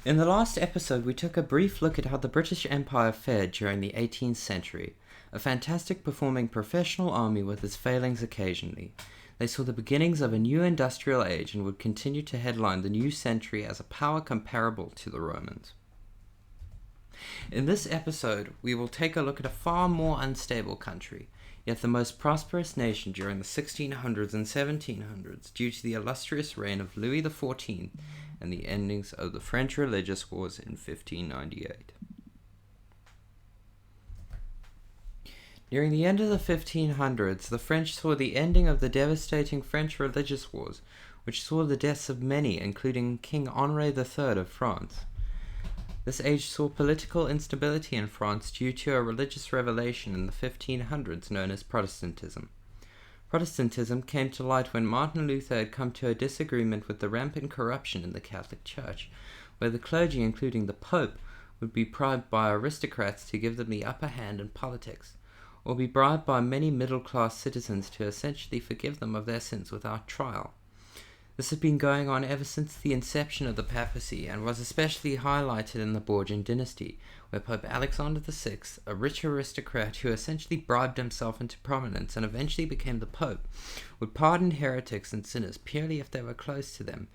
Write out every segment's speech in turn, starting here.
In the last episode, we took a brief look at how the British Empire fared during the 18th century, a fantastic performing professional army with its failings occasionally. They saw the beginnings of a new industrial age and would continue to headline the new century as a power comparable to the Romans. In this episode, we will take a look at a far more unstable country, yet the most prosperous nation during the 1600s and 1700s due to the illustrious reign of Louis XIV and the endings of the French religious wars in 1598. During the end of the 1500s, the French saw the ending of the devastating French religious wars, which saw the deaths of many, including King Henri III of France. This age saw political instability in France due to a religious revelation in the 1500s known as Protestantism. Protestantism came to light when Martin Luther had come to a disagreement with the rampant corruption in the Catholic Church, where the clergy, including the Pope, would be bribed by aristocrats to give them the upper hand in politics, or be bribed by many middle-class citizens to essentially forgive them of their sins without trial. This had been going on ever since the inception of the papacy, and was especially highlighted in the Borgian dynasty, where Pope Alexander VI, a rich aristocrat who essentially bribed himself into prominence and eventually became the Pope, would pardon heretics and sinners purely if they were close to them,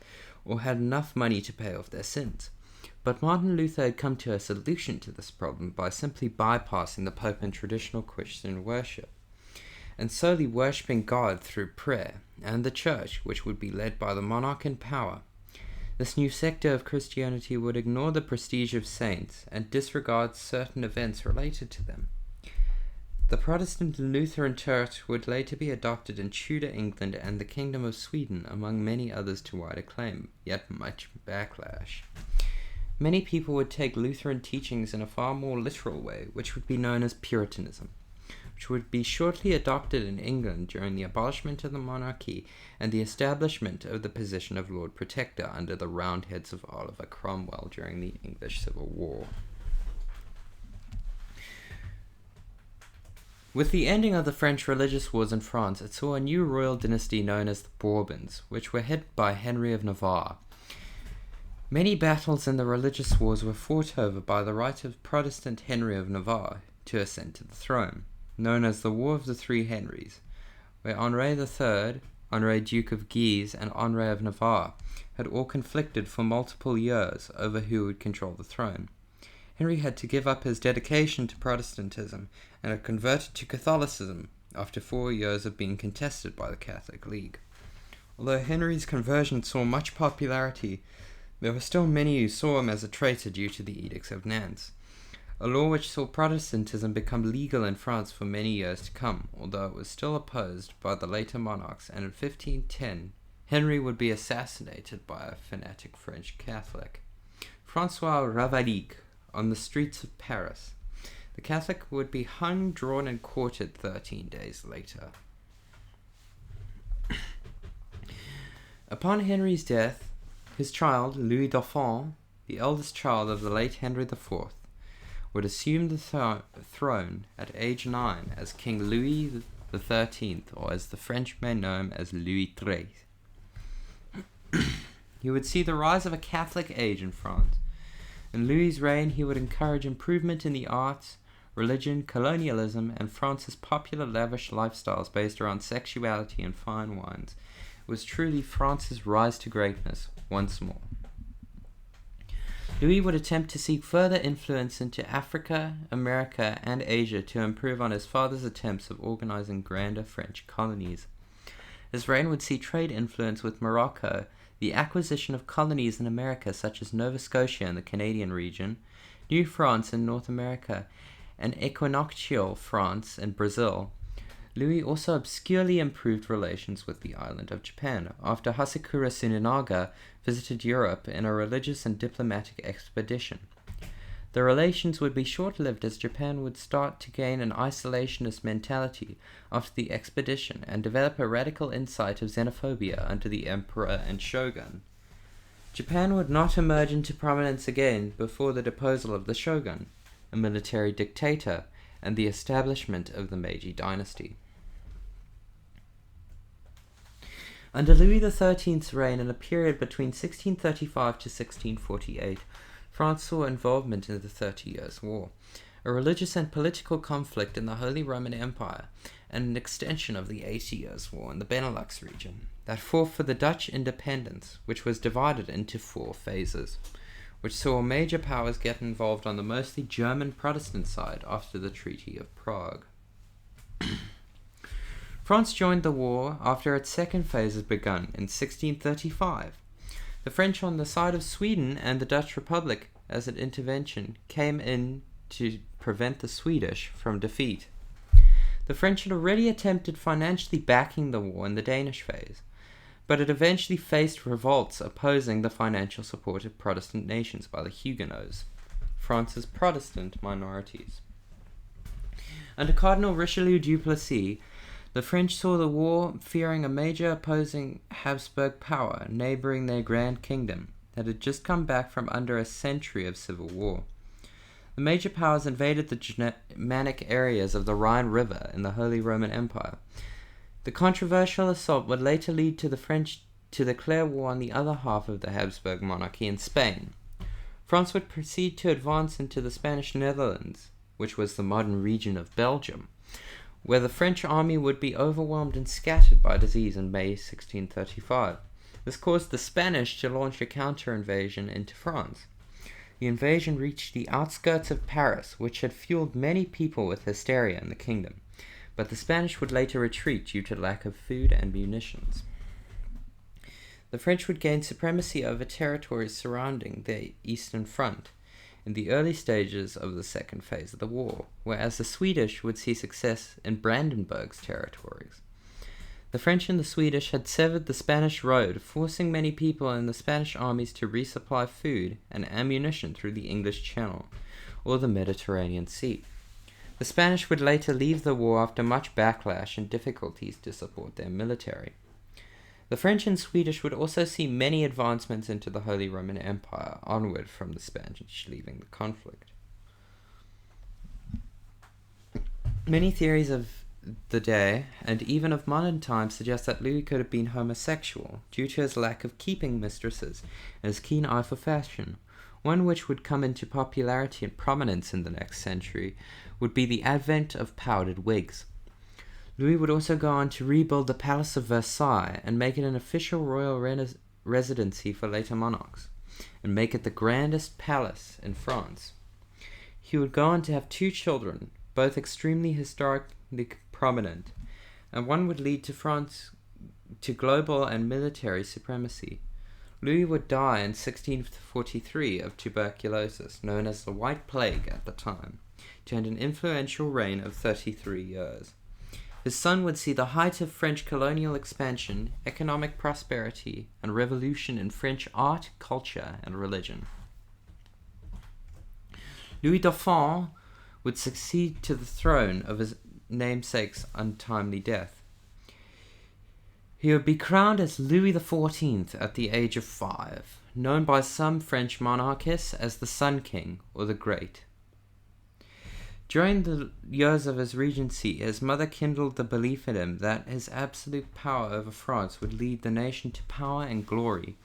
or had enough money to pay off their sins. But Martin Luther had come to a solution to this problem by simply bypassing the Pope in traditional Christian worship, and solely worshipping God through prayer, and the Church, which would be led by the monarch in power. This new sector of Christianity would ignore the prestige of saints and disregard certain events related to them. The Protestant and Lutheran Church would later be adopted in Tudor England and the Kingdom of Sweden, among many others to wide acclaim, yet much backlash. Many people would take Lutheran teachings in a far more literal way, which would be known as Puritanism, which would be shortly adopted in England during the abolishment of the monarchy and the establishment of the position of Lord Protector under the Roundheads of Oliver Cromwell during the English Civil War. With the ending of the French religious wars in France, it saw a new royal dynasty known as the Bourbons, which were headed by Henry of Navarre. Many battles in the religious wars were fought over by the right of Protestant Henry of Navarre to ascend to the throne, known as the War of the Three Henrys, where Henri III, Henri Duke of Guise, and Henri of Navarre had all conflicted for multiple years over who would control the throne. Henry had to give up his dedication to Protestantism and had converted to Catholicism after 4 years of being contested by the Catholic League. Although Henry's conversion saw much popularity, there were still many who saw him as a traitor due to the Edicts of Nantes, a law which saw Protestantism become legal in France for many years to come, although it was still opposed by the later monarchs, and in 1510 Henry would be assassinated by a fanatic French Catholic, François Ravaillac, on the streets of Paris. The Catholic would be hung, drawn, and quartered 13 days later. Upon Henry's death, his child, Louis Dauphin, the eldest child of the late Henry IV, would assume the throne at age 9 as King Louis XIII, or as the French may know him as Louis XIII. He would see the rise of a Catholic age in France. In Louis's reign, he would encourage improvement in the arts, religion, colonialism, and France's popular lavish lifestyles based around sexuality and fine wines. It was truly France's rise to greatness once more. Louis would attempt to seek further influence into Africa, America, and Asia to improve on his father's attempts of organizing grander French colonies. His reign would see trade influence with Morocco, the acquisition of colonies in America such as Nova Scotia in the Canadian region, New France in North America, and equinoctial France in Brazil. Louis also obscurely improved relations with the island of Japan after Hasekura Tsunaga visited Europe in a religious and diplomatic expedition. The relations would be short-lived as Japan would start to gain an isolationist mentality after the expedition and develop a radical insight of xenophobia under the emperor and shogun. Japan would not emerge into prominence again before the deposal of the shogun, a military dictator, and the establishment of the Meiji dynasty. Under Louis XIII's reign, in a period between 1635 to 1648, France saw involvement in the 30 Years' War, a religious and political conflict in the Holy Roman Empire, and an extension of the 80 Years' War in the Benelux region that fought for the Dutch independence, which was divided into 4 phases, which saw major powers get involved on the mostly German Protestant side after the Treaty of Prague. France joined the war after its second phase had begun in 1635. The French on the side of Sweden and the Dutch Republic as an intervention came in to prevent the Swedish from defeat. The French had already attempted financially backing the war in the Danish phase, but it eventually faced revolts opposing the financial support of Protestant nations by the Huguenots, France's Protestant minorities. Under Cardinal Richelieu Duplessis, the French saw the war fearing a major opposing Habsburg power neighboring their Grand Kingdom that had just come back from under a century of civil war. The major powers invaded the Germanic areas of the Rhine River in the Holy Roman Empire. The controversial assault would later lead to the French to declare war on the other half of the Habsburg monarchy in Spain. France would proceed to advance into the Spanish Netherlands, which was the modern region of Belgium, where the French army would be overwhelmed and scattered by disease in May 1635. This caused the Spanish to launch a counter-invasion into France. The invasion reached the outskirts of Paris, which had fueled many people with hysteria in the kingdom, but the Spanish would later retreat due to lack of food and munitions. The French would gain supremacy over territories surrounding the Eastern Front in the early stages of the second phase of the war, whereas the Swedish would see success in Brandenburg's territories. The French and the Swedish had severed the Spanish road, forcing many people in the Spanish armies to resupply food and ammunition through the English Channel or the Mediterranean Sea. The Spanish would later leave the war after much backlash and difficulties to support their military. The French and Swedish would also see many advancements into the Holy Roman Empire onward from the Spanish leaving the conflict. Many theories of the day, and even of modern times, suggest that Louis could have been homosexual due to his lack of keeping mistresses and his keen eye for fashion. One which would come into popularity and prominence in the next century would be the advent of powdered wigs. Louis would also go on to rebuild the Palace of Versailles and make it an official royal residency for later monarchs, and make it the grandest palace in France. He would go on to have 2 children, both extremely historically prominent, and one would lead to France to global and military supremacy. Louis would die in 1643 of tuberculosis, known as the White Plague at the time, to end an influential reign of 33 years. His son would see the height of French colonial expansion, economic prosperity, and revolution in French art, culture, and religion. Louis Dauphin would succeed to the throne of his namesake's untimely death. He would be crowned as Louis XIV at the age of 5, known by some French monarchists as the Sun King or the Great. During the years of his regency, his mother kindled the belief in him that his absolute power over France would lead the nation to power and glory,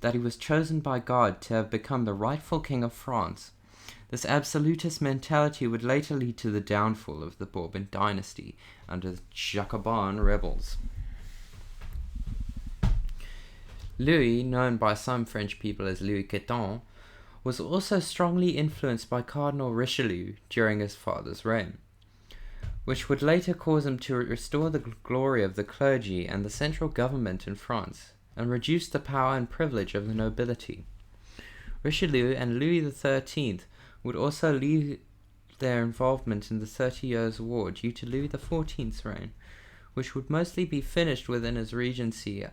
that he was chosen by God to have become the rightful king of France. This absolutist mentality would later lead to the downfall of the Bourbon dynasty under the Jacobin rebels. Louis, known by some French people as Louis XIII, was also strongly influenced by Cardinal Richelieu during his father's reign, which would later cause him to restore the glory of the clergy and the central government in France, and reduce the power and privilege of the nobility. Richelieu and Louis XIII would also leave their involvement in the 30 Years' War due to Louis XIV's reign, which would mostly be finished within his regency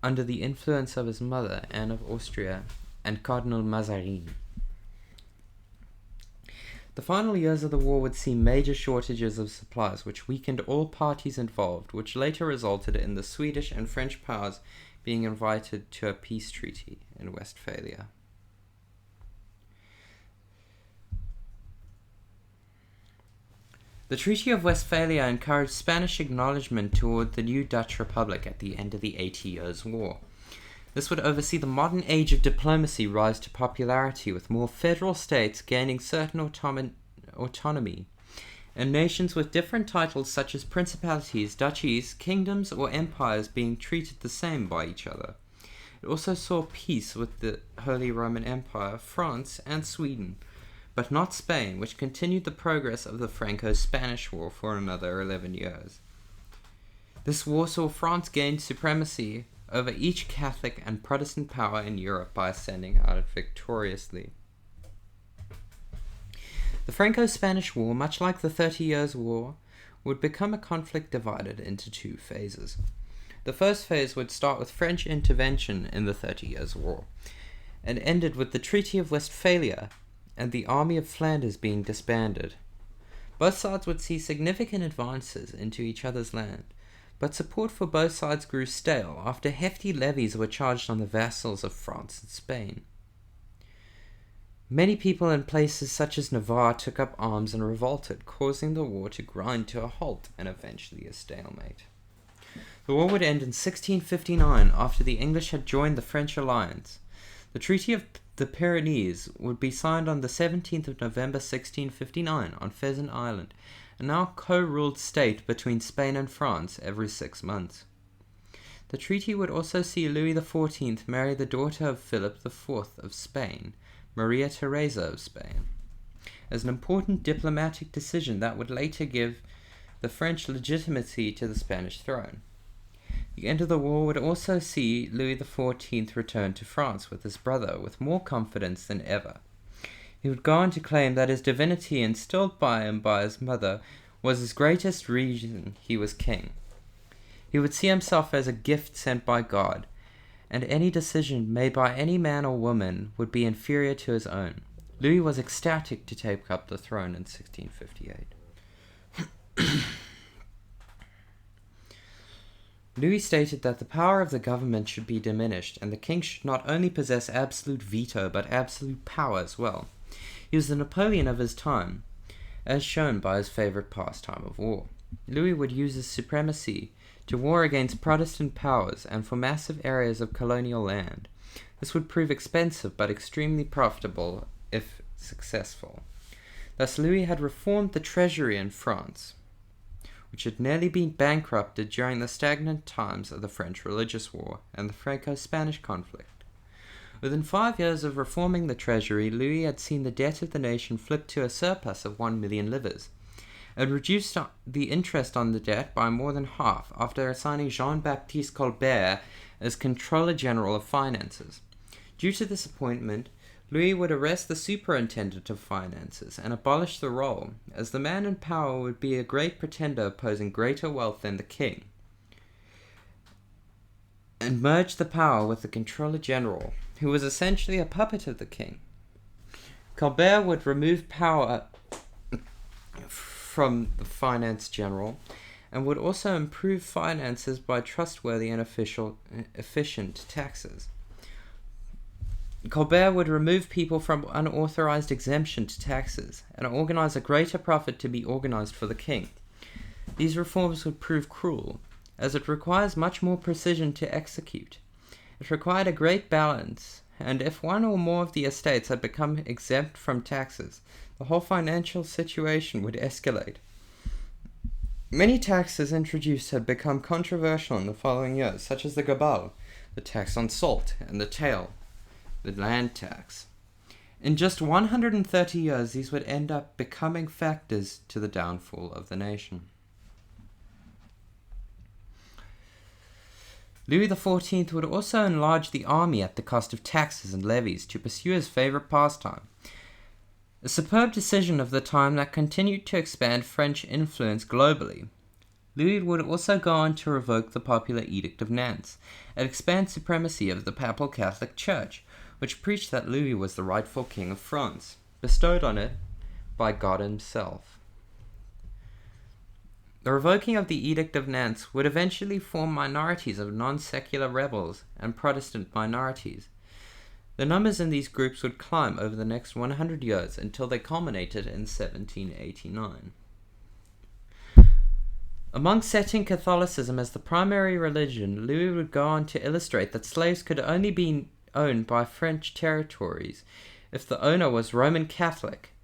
under the influence of his mother, Anne of Austria, and Cardinal Mazarin. The final years of the war would see major shortages of supplies, which weakened all parties involved, which later resulted in the Swedish and French powers being invited to a peace treaty in Westphalia. The Treaty of Westphalia encouraged Spanish acknowledgement toward the new Dutch Republic at the end of the 80 Years' War. This would oversee the modern age of diplomacy rise to popularity, with more federal states gaining certain autonomy, and nations with different titles such as principalities, duchies, kingdoms, or empires being treated the same by each other. It also saw peace with the Holy Roman Empire, France, and Sweden, but not Spain, which continued the progress of the Franco-Spanish War for another 11 years. This war saw France gain supremacy over each Catholic and Protestant power in Europe by ascending out of victoriously. The Franco-Spanish War, much like the 30 Years' War, would become a conflict divided into two phases. The first phase would start with French intervention in the 30 Years' War, and ended with the Treaty of Westphalia and the Army of Flanders being disbanded. Both sides would see significant advances into each other's land, but support for both sides grew stale after hefty levies were charged on the vassals of France and Spain. Many people in places such as Navarre took up arms and revolted, causing the war to grind to a halt and eventually a stalemate. The war would end in 1659 after the English had joined the French alliance. The Treaty of the Pyrenees would be signed on the 17th of November 1659 on Pheasant Island, a now co-ruled state between Spain and France every 6 months. The treaty would also see Louis XIV marry the daughter of Philip IV of Spain, Maria Theresa of Spain, as an important diplomatic decision that would later give the French legitimacy to the Spanish throne. The end of the war would also see Louis XIV return to France with his brother with more confidence than ever. He would go on to claim that his divinity instilled by him by his mother was his greatest reason he was king. He would see himself as a gift sent by God, and any decision made by any man or woman would be inferior to his own. Louis was ecstatic to take up the throne in 1658. Louis stated that the power of the government should be diminished, and the king should not only possess absolute veto, but absolute power as well. He was the Napoleon of his time, as shown by his favorite pastime of war. Louis would use his supremacy to war against Protestant powers and for massive areas of colonial land. This would prove expensive but extremely profitable if successful. Thus Louis had reformed the treasury in France, which had nearly been bankrupted during the stagnant times of the French Religious War and the Franco-Spanish conflict. Within 5 years of reforming the treasury, Louis had seen the debt of the nation flip to a surplus of 1 million livres, and reduced the interest on the debt by more than half after assigning Jean-Baptiste Colbert as Controller General of Finances. Due to this appointment, Louis would arrest the Superintendent of Finances and abolish the role, as the man in power would be a great pretender opposing greater wealth than the king, and merge the power with the Controller General, who was essentially a puppet of the king. Colbert would remove power from the finance general, and would also improve finances by trustworthy and efficient taxes. Colbert would remove people from unauthorized exemption to taxes, and organize a greater profit to be organized for the king. These reforms would prove cruel, as it requires much more precision to execute. It required a great balance, and if one or more of the estates had become exempt from taxes, the whole financial situation would escalate. Many taxes introduced had become controversial in the following years, such as the gabelle, the tax on salt, and the taille, the land tax. In just 130 years, these would end up becoming factors to the downfall of the nation. Louis XIV would also enlarge the army at the cost of taxes and levies to pursue his favorite pastime, a superb decision of the time that continued to expand French influence globally. Louis would also go on to revoke the popular Edict of Nantes and expand supremacy of the Papal Catholic Church, which preached that Louis was the rightful king of France, bestowed on it by God himself. The revoking of the Edict of Nantes would eventually form minorities of non-secular rebels and Protestant minorities. The numbers in these groups would climb over the next 100 years until they culminated in 1789. Among setting Catholicism as the primary religion, Louis would go on to illustrate that slaves could only be owned by French territories if the owner was Roman Catholic,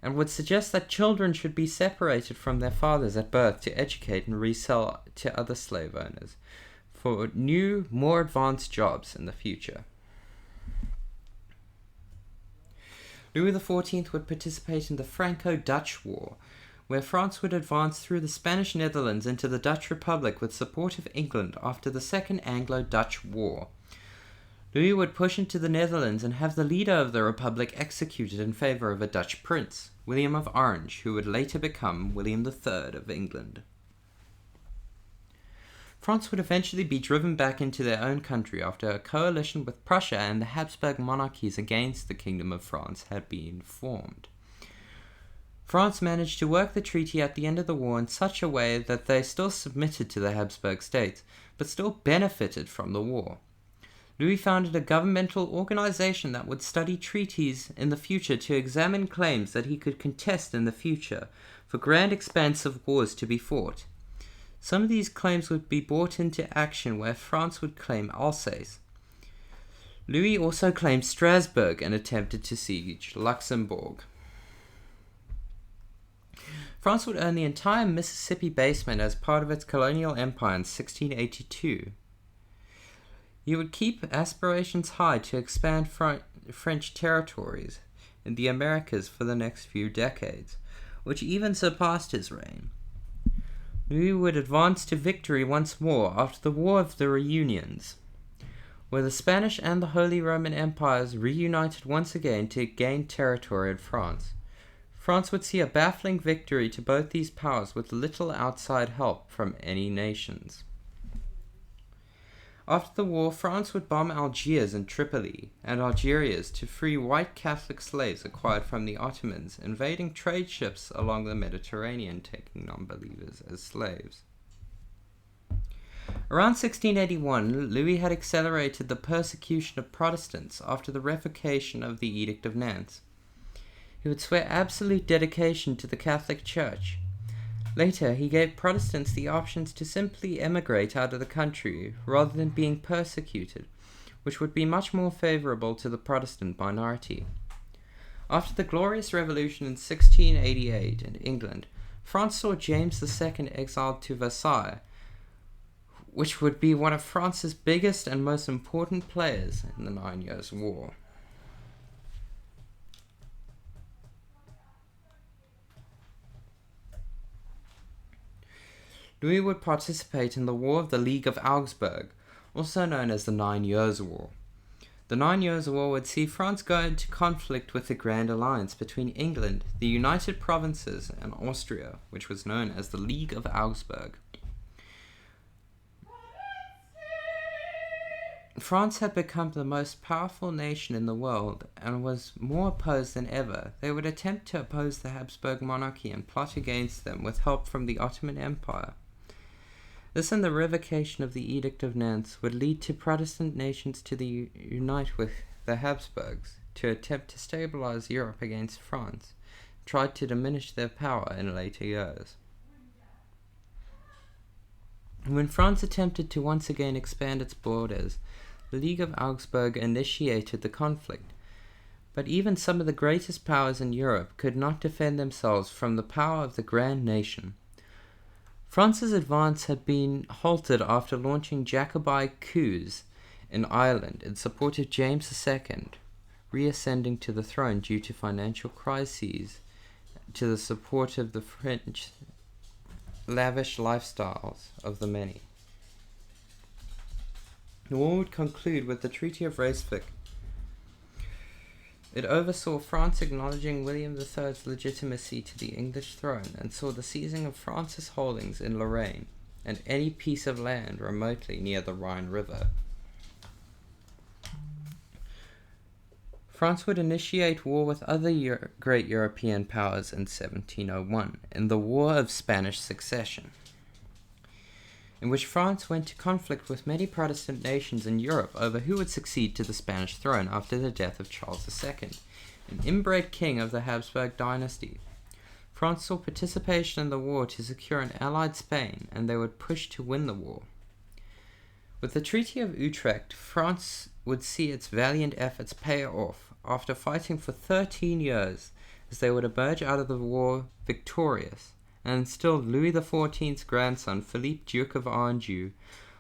and would suggest that children should be separated from their fathers at birth to educate and resell to other slave owners for new, more advanced jobs in the future. Louis XIV would participate in the Franco-Dutch War, where France would advance through the Spanish Netherlands into the Dutch Republic with support of England after the Second Anglo-Dutch War. Louis would push into the Netherlands and have the leader of the Republic executed in favour of a Dutch prince, William of Orange, who would later become William III of England. France would eventually be driven back into their own country after a coalition with Prussia and the Habsburg monarchies against the Kingdom of France had been formed. France managed to work the treaty at the end of the war in such a way that they still submitted to the Habsburg states, but still benefited from the war. Louis founded a governmental organization that would study treaties in the future to examine claims that he could contest in the future for grand expansive wars to be fought. Some of these claims would be brought into action where France would claim Alsace. Louis also claimed Strasbourg and attempted to siege Luxembourg. France would own the entire Mississippi basin as part of its colonial empire in 1682. He would keep aspirations high to expand French territories in the Americas for the next few decades, which even surpassed his reign. Louis would advance to victory once more after the War of the Reunions, where the Spanish and the Holy Roman Empires reunited once again to gain territory in France. France would see a baffling victory to both these powers with little outside help from any nations. After the war, France would bomb Algiers and Tripoli and Algeria to free white Catholic slaves acquired from the Ottomans, invading trade ships along the Mediterranean, taking non-believers as slaves. Around 1681, Louis had accelerated the persecution of Protestants after the revocation of the Edict of Nantes. He would swear absolute dedication to the Catholic Church. Later, he gave Protestants the options to simply emigrate out of the country rather than being persecuted, which would be much more favorable to the Protestant minority. After the Glorious Revolution in 1688 in England, France saw James II exiled to Versailles, which would be one of France's biggest and most important players in the 9 Years' War. Louis would participate in the War of the League of Augsburg, also known as the 9 Years' War. The 9 Years' War would see France go into conflict with the Grand Alliance between England, the United Provinces, and Austria, which was known as the League of Augsburg. France had become the most powerful nation in the world and was more opposed than ever. They would attempt to oppose the Habsburg monarchy and plot against them with help from the Ottoman Empire. This and the revocation of the Edict of Nantes would lead to Protestant nations to unite with the Habsburgs to attempt to stabilize Europe against France, tried to diminish their power in later years. When France attempted to once again expand its borders, the League of Augsburg initiated the conflict, but even some of the greatest powers in Europe could not defend themselves from the power of the Grand Nation. France's advance had been halted after launching Jacobite coups in Ireland in support of James II, reascending to the throne due to financial crises, to the support of the French lavish lifestyles of the many. The war would conclude with the Treaty of Ryswick. It oversaw France acknowledging William III's legitimacy to the English throne and saw the seizing of France's holdings in Lorraine and any piece of land remotely near the Rhine River. France would initiate war with other great European powers in 1701, in the War of Spanish Succession, in which France went to conflict with many Protestant nations in Europe over who would succeed to the Spanish throne after the death of Charles II, an inbred king of the Habsburg dynasty. France saw participation in the war to secure an allied Spain, and they would push to win the war. With the Treaty of Utrecht, France would see its valiant efforts pay off after fighting for 13 years, as they would emerge out of the war victorious, and instilled Louis XIV's grandson, Philippe, Duke of Anjou,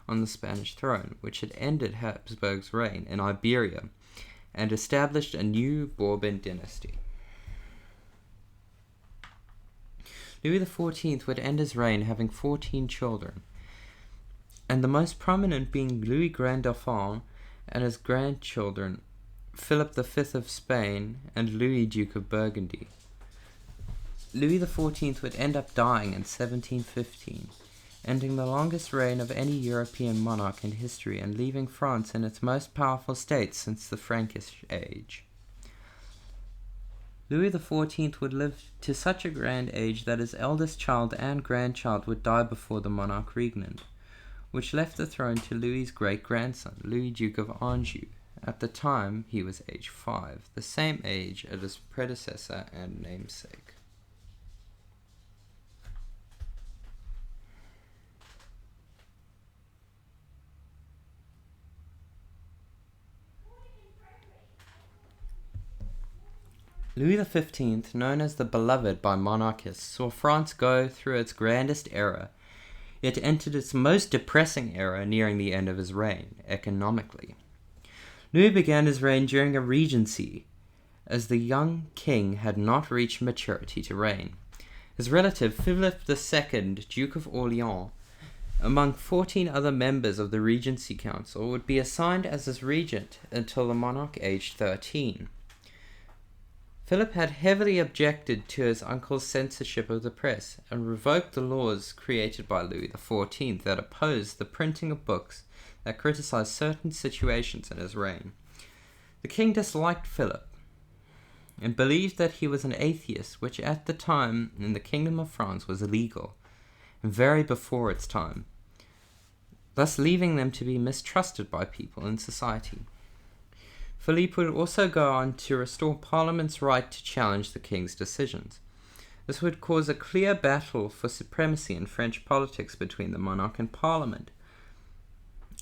on the Spanish throne, which had ended Habsburg's reign in Iberia and established a new Bourbon dynasty. Louis XIV would end his reign having 14 children, and the most prominent being Louis Grand Dauphin and his grandchildren, Philip V of Spain and Louis, Duke of Burgundy. Louis XIV would end up dying in 1715, ending the longest reign of any European monarch in history and leaving France in its most powerful state since the Frankish age. Louis XIV would live to such a grand age that his eldest child and grandchild would die before the monarch regnant, which left the throne to Louis's great-grandson, Louis, Duke of Anjou. At the time, he was age 5, the same age as his predecessor and namesake. Louis XV, known as the Beloved by monarchists, saw France go through its grandest era, yet entered its most depressing era nearing the end of his reign, economically. Louis began his reign during a regency, as the young king had not reached maturity to reign. His relative, Philip II, Duke of Orleans, among 14 other members of the Regency Council, would be assigned as his regent until the monarch aged 13. Philip had heavily objected to his uncle's censorship of the press and revoked the laws created by Louis XIV that opposed the printing of books that criticized certain situations in his reign. The king disliked Philip and believed that he was an atheist, which at the time in the Kingdom of France was illegal and very before its time, thus leaving them to be mistrusted by people in society. Philippe would also go on to restore Parliament's right to challenge the king's decisions. This would cause a clear battle for supremacy in French politics between the monarch and Parliament.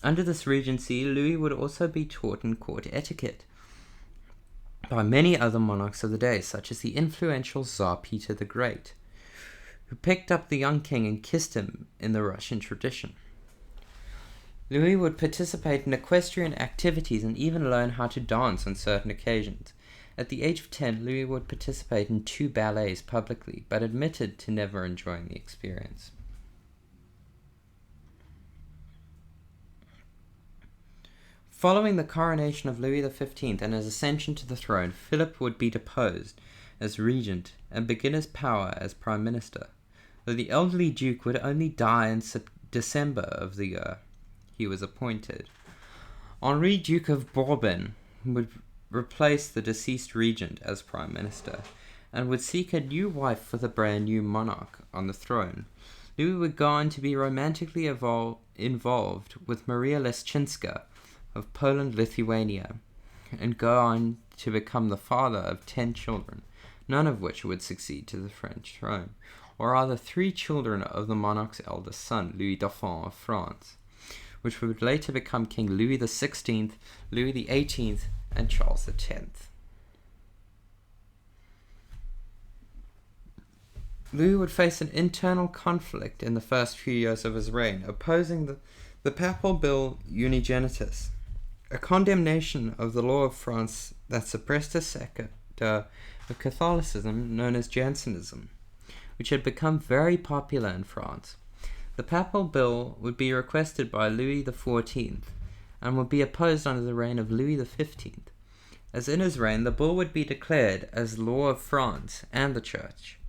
Under this regency, Louis would also be taught in court etiquette by many other monarchs of the day, such as the influential Tsar Peter the Great, who picked up the young king and kissed him in the Russian tradition. Louis would participate in equestrian activities and even learn how to dance on certain occasions. At the age of 10, Louis would participate in 2 ballets publicly, but admitted to never enjoying the experience. Following the coronation of Louis XV and his ascension to the throne, Philip would be deposed as regent and begin his power as prime minister, though the elderly duke would only die in December of the year he was appointed. Henri, Duke of Bourbon, would replace the deceased regent as prime minister, and would seek a new wife for the brand new monarch on the throne. Louis would go on to be romantically involved with Maria Leszczyńska of Poland-Lithuania, and go on to become the father of 10 children, none of which would succeed to the French throne, or rather 3 children of the monarch's eldest son, Louis Dauphin of France, which would later become King Louis XVI, Louis XVIII, and Charles X. Louis would face an internal conflict in the first few years of his reign, opposing the papal bill Unigenitus, a condemnation of the law of France that suppressed a sector of Catholicism known as Jansenism, which had become very popular in France. The papal bill would be requested by Louis XIV and would be opposed under the reign of Louis XV, as in his reign the bull would be declared as law of France and the Church.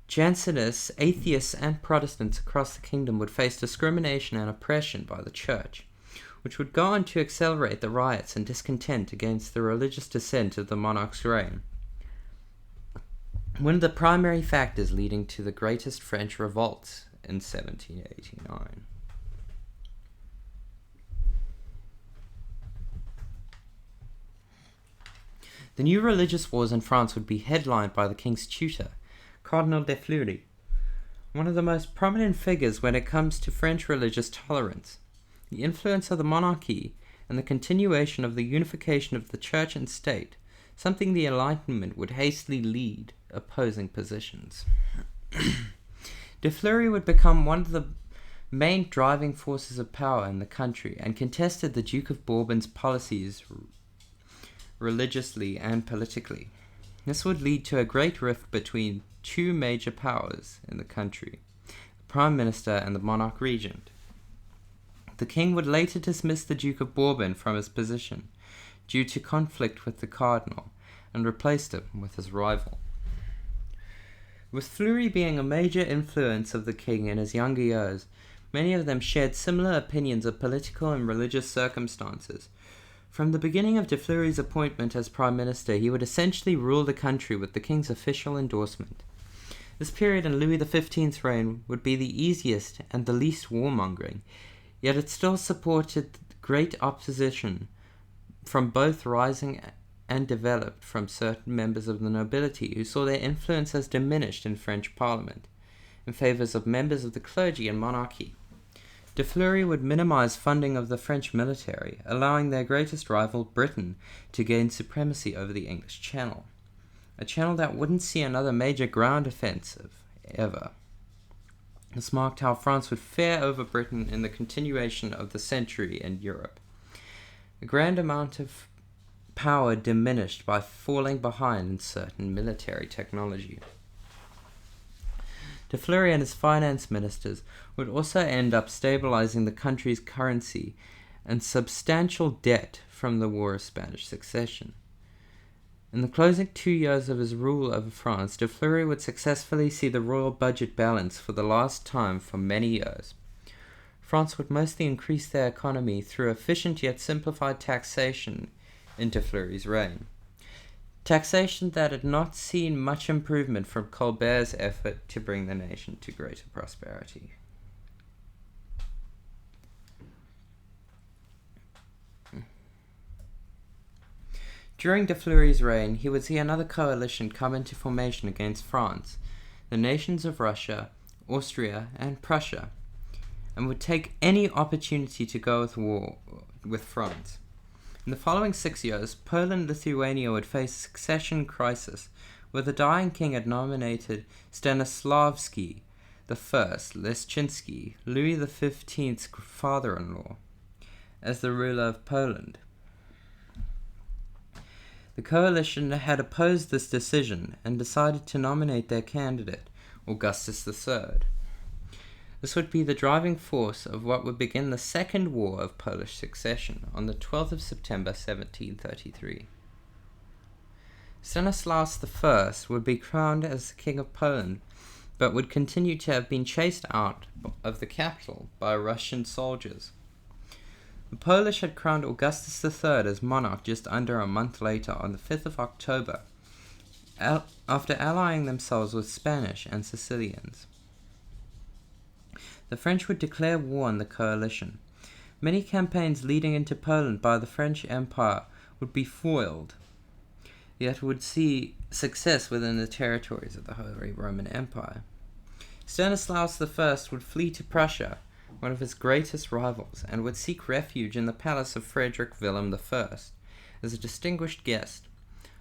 Jansenists, atheists, and Protestants across the kingdom would face discrimination and oppression by the Church, which would go on to accelerate the riots and discontent against the religious dissent of the monarch's reign. One of the primary factors leading to the greatest French revolts in 1789. The new religious wars in France would be headlined by the king's tutor, Cardinal de Fleury, one of the most prominent figures when it comes to French religious tolerance, the influence of the monarchy, and the continuation of the unification of the church and state, something the Enlightenment would hastily lead opposing positions. De Fleury would become one of the main driving forces of power in the country and contested the Duke of Bourbon's policies religiously and politically. This would lead to a great rift between two major powers in the country, the Prime Minister and the monarch regent. The king would later dismiss the Duke of Bourbon from his position due to conflict with the cardinal and replaced him with his rival. With Fleury being a major influence of the king in his younger years, many of them shared similar opinions of political and religious circumstances. From the beginning of de Fleury's appointment as Prime Minister, he would essentially rule the country with the king's official endorsement. This period in Louis XV's reign would be the easiest and the least warmongering, yet it still supported great opposition from both rising and developed from certain members of the nobility who saw their influence as diminished in French Parliament, in favour of members of the clergy and monarchy. De Fleury would minimize funding of the French military, allowing their greatest rival, Britain, to gain supremacy over the English Channel, a channel that wouldn't see another major ground offensive ever. This marked how France would fare over Britain in the continuation of the century in Europe. A grand amount of power diminished by falling behind in certain military technology. De Fleury and his finance ministers would also end up stabilizing the country's currency and substantial debt from the War of Spanish Succession. In the closing 2 years of his rule over France, de Fleury would successfully see the royal budget balance for the last time for many years. France would mostly increase their economy through efficient yet simplified taxation in de Fleury's reign. Taxation that had not seen much improvement from Colbert's effort to bring the nation to greater prosperity. During de Fleury's reign, he would see another coalition come into formation against France, the nations of Russia, Austria, and Prussia, and would take any opportunity to go to war with France. In the following 6 years, Poland and Lithuania would face a succession crisis, where the dying king had nominated Stanislavski I Leszczynski, Louis XV's father-in-law, as the ruler of Poland. The coalition had opposed this decision and decided to nominate their candidate, Augustus III. This would be the driving force of what would begin the Second War of Polish Succession on the 12th of September 1733. Stanislaus I would be crowned as the King of Poland, but would continue to have been chased out of the capital by Russian soldiers. The Polish had crowned Augustus III as monarch just under a month later, on the 5th of October, after allying themselves with Spanish and Sicilians. The French would declare war on the coalition. Many campaigns leading into Poland by the French Empire would be foiled, yet would see success within the territories of the Holy Roman Empire. Stanislaus I would flee to Prussia, one of his greatest rivals, and would seek refuge in the palace of Frederick William I as a distinguished guest.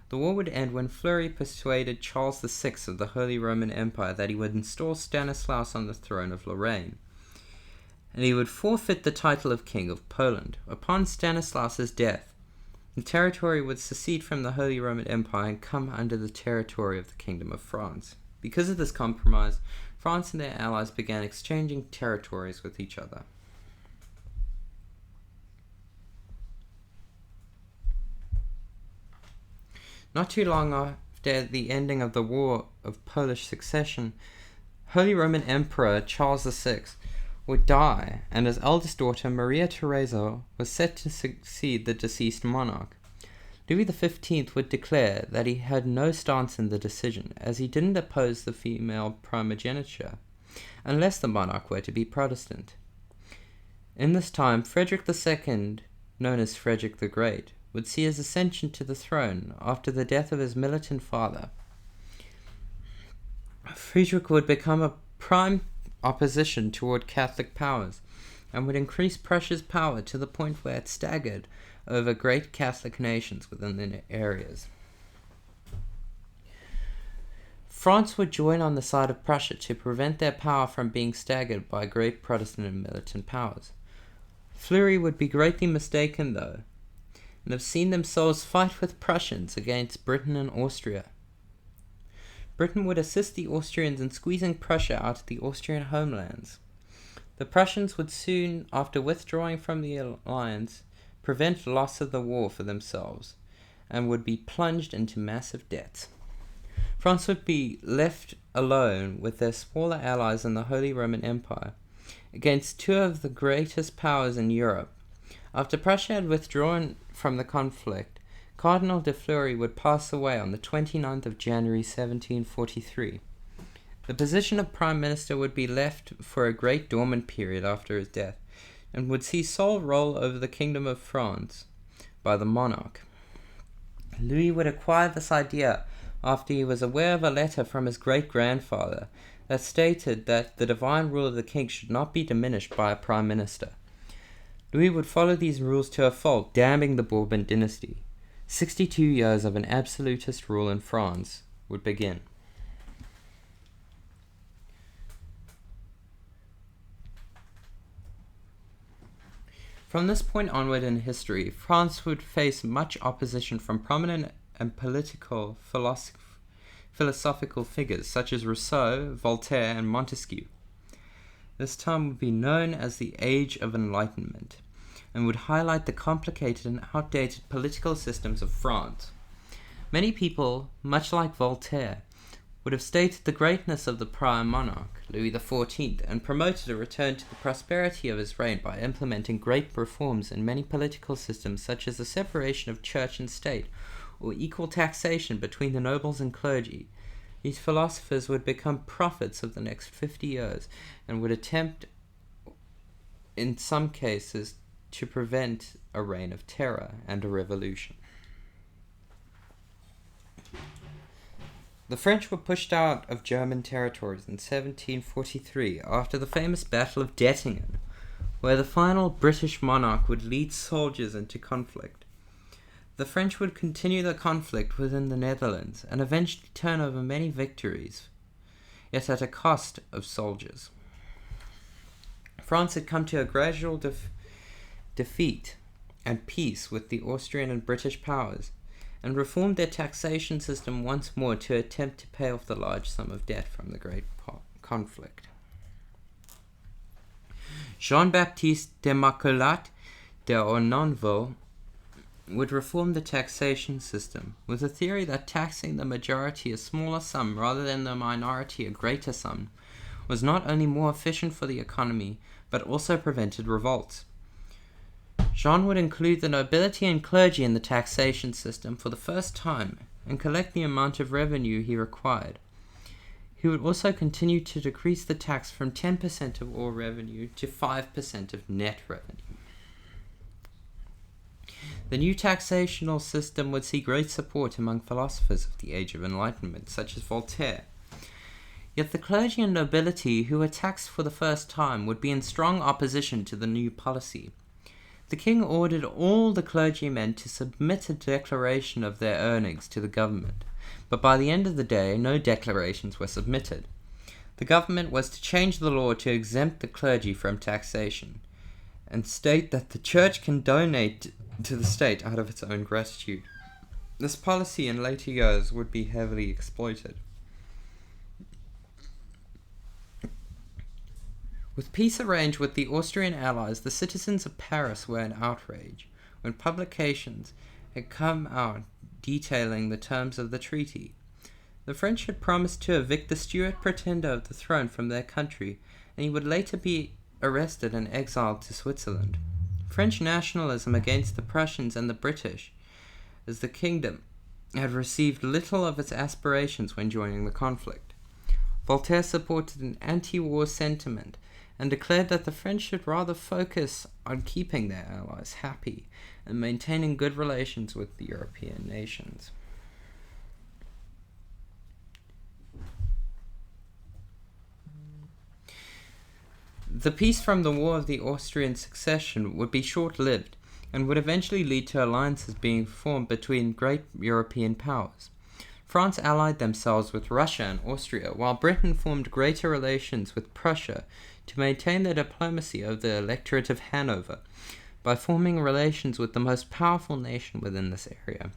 The war would end when Fleury persuaded Charles VI of the Holy Roman Empire that he would install Stanislaus on the throne of Lorraine, and he would forfeit the title of King of Poland. Upon Stanislaus's death, the territory would secede from the Holy Roman Empire and come under the territory of the Kingdom of France. Because of this compromise, France and their allies began exchanging territories with each other. Not too long after the ending of the War of Polish Succession, Holy Roman Emperor Charles VI would die, and his eldest daughter Maria Theresa was set to succeed the deceased monarch. Louis XV would declare that he had no stance in the decision, as he didn't oppose the female primogeniture, unless the monarch were to be Protestant. In this time, Frederick II, known as Frederick the Great, would see his ascension to the throne after the death of his militant father. Friedrich would become a prime opposition toward Catholic powers and would increase Prussia's power to the point where it staggered over great Catholic nations within the areas. France would join on the side of Prussia to prevent their power from being staggered by great Protestant and militant powers. Fleury would be greatly mistaken, though, and have seen themselves fight with Prussians against Britain and Austria. Britain would assist the Austrians in squeezing Prussia out of the Austrian homelands. The Prussians would soon, after withdrawing from the alliance, prevent loss of the war for themselves, and would be plunged into massive debts. France would be left alone with their smaller allies in the Holy Roman Empire, against two of the greatest powers in Europe. After Prussia had withdrawn from the conflict, Cardinal de Fleury would pass away on the 29th of January 1743. The position of Prime Minister would be left for a great dormant period after his death, and would see sole rule over the Kingdom of France by the monarch. Louis would acquire this idea after he was aware of a letter from his great-grandfather that stated that the divine rule of the king should not be diminished by a prime minister. Louis would follow these rules to a fault, damning the Bourbon dynasty. 62 years of an absolutist rule in France would begin. From this point onward in history, France would face much opposition from prominent and political philosophical figures such as Rousseau, Voltaire, and Montesquieu. This time would be known as the Age of Enlightenment, and would highlight the complicated and outdated political systems of France. Many people, much like Voltaire, would have stated the greatness of the prior monarch, Louis XIV, and promoted a return to the prosperity of his reign by implementing great reforms in many political systems such as the separation of church and state, or equal taxation between the nobles and clergy. These philosophers would become prophets of the next 50 years, and would attempt, in some cases, to prevent a reign of terror and a revolution. The French were pushed out of German territories in 1743 after the famous Battle of Dettingen, where the final British monarch would lead soldiers into conflict. The French would continue the conflict within the Netherlands and eventually turn over many victories, yet at a cost of soldiers. France had come to a gradual defeat and peace with the Austrian and British powers, and reformed their taxation system once more to attempt to pay off the large sum of debt from the great conflict. Jean-Baptiste Desmarcellat d'Ornonville would reform the taxation system, with a theory that taxing the majority a smaller sum rather than the minority a greater sum was not only more efficient for the economy, but also prevented revolts. Jean would include the nobility and clergy in the taxation system for the first time and collect the amount of revenue he required. He would also continue to decrease the tax from 10% of all revenue to 5% of net revenue. The new taxational system would see great support among philosophers of the Age of Enlightenment, such as Voltaire. Yet the clergy and nobility who were taxed for the first time would be in strong opposition to the new policy. The king ordered all the clergymen to submit a declaration of their earnings to the government, but by the end of the day, no declarations were submitted. The government was to change the law to exempt the clergy from taxation, and state that the church can donate to the state out of its own gratitude. This policy in later years would be heavily exploited. With peace arranged with the Austrian allies, the citizens of Paris were in outrage when publications had come out detailing the terms of the treaty. The French had promised to evict the Stuart pretender of the throne from their country, and he would later be arrested and exiled to Switzerland. French nationalism against the Prussians and the British, as the kingdom had received little of its aspirations when joining the conflict. Voltaire supported an anti-war sentiment and declared that the French should rather focus on keeping their allies happy and maintaining good relations with the European nations. The peace from the War of the Austrian Succession would be short-lived and would eventually lead to alliances being formed between great European powers. France allied themselves with Russia and Austria, while Britain formed greater relations with Prussia to maintain the diplomacy of the Electorate of Hanover by forming relations with the most powerful nation within this area.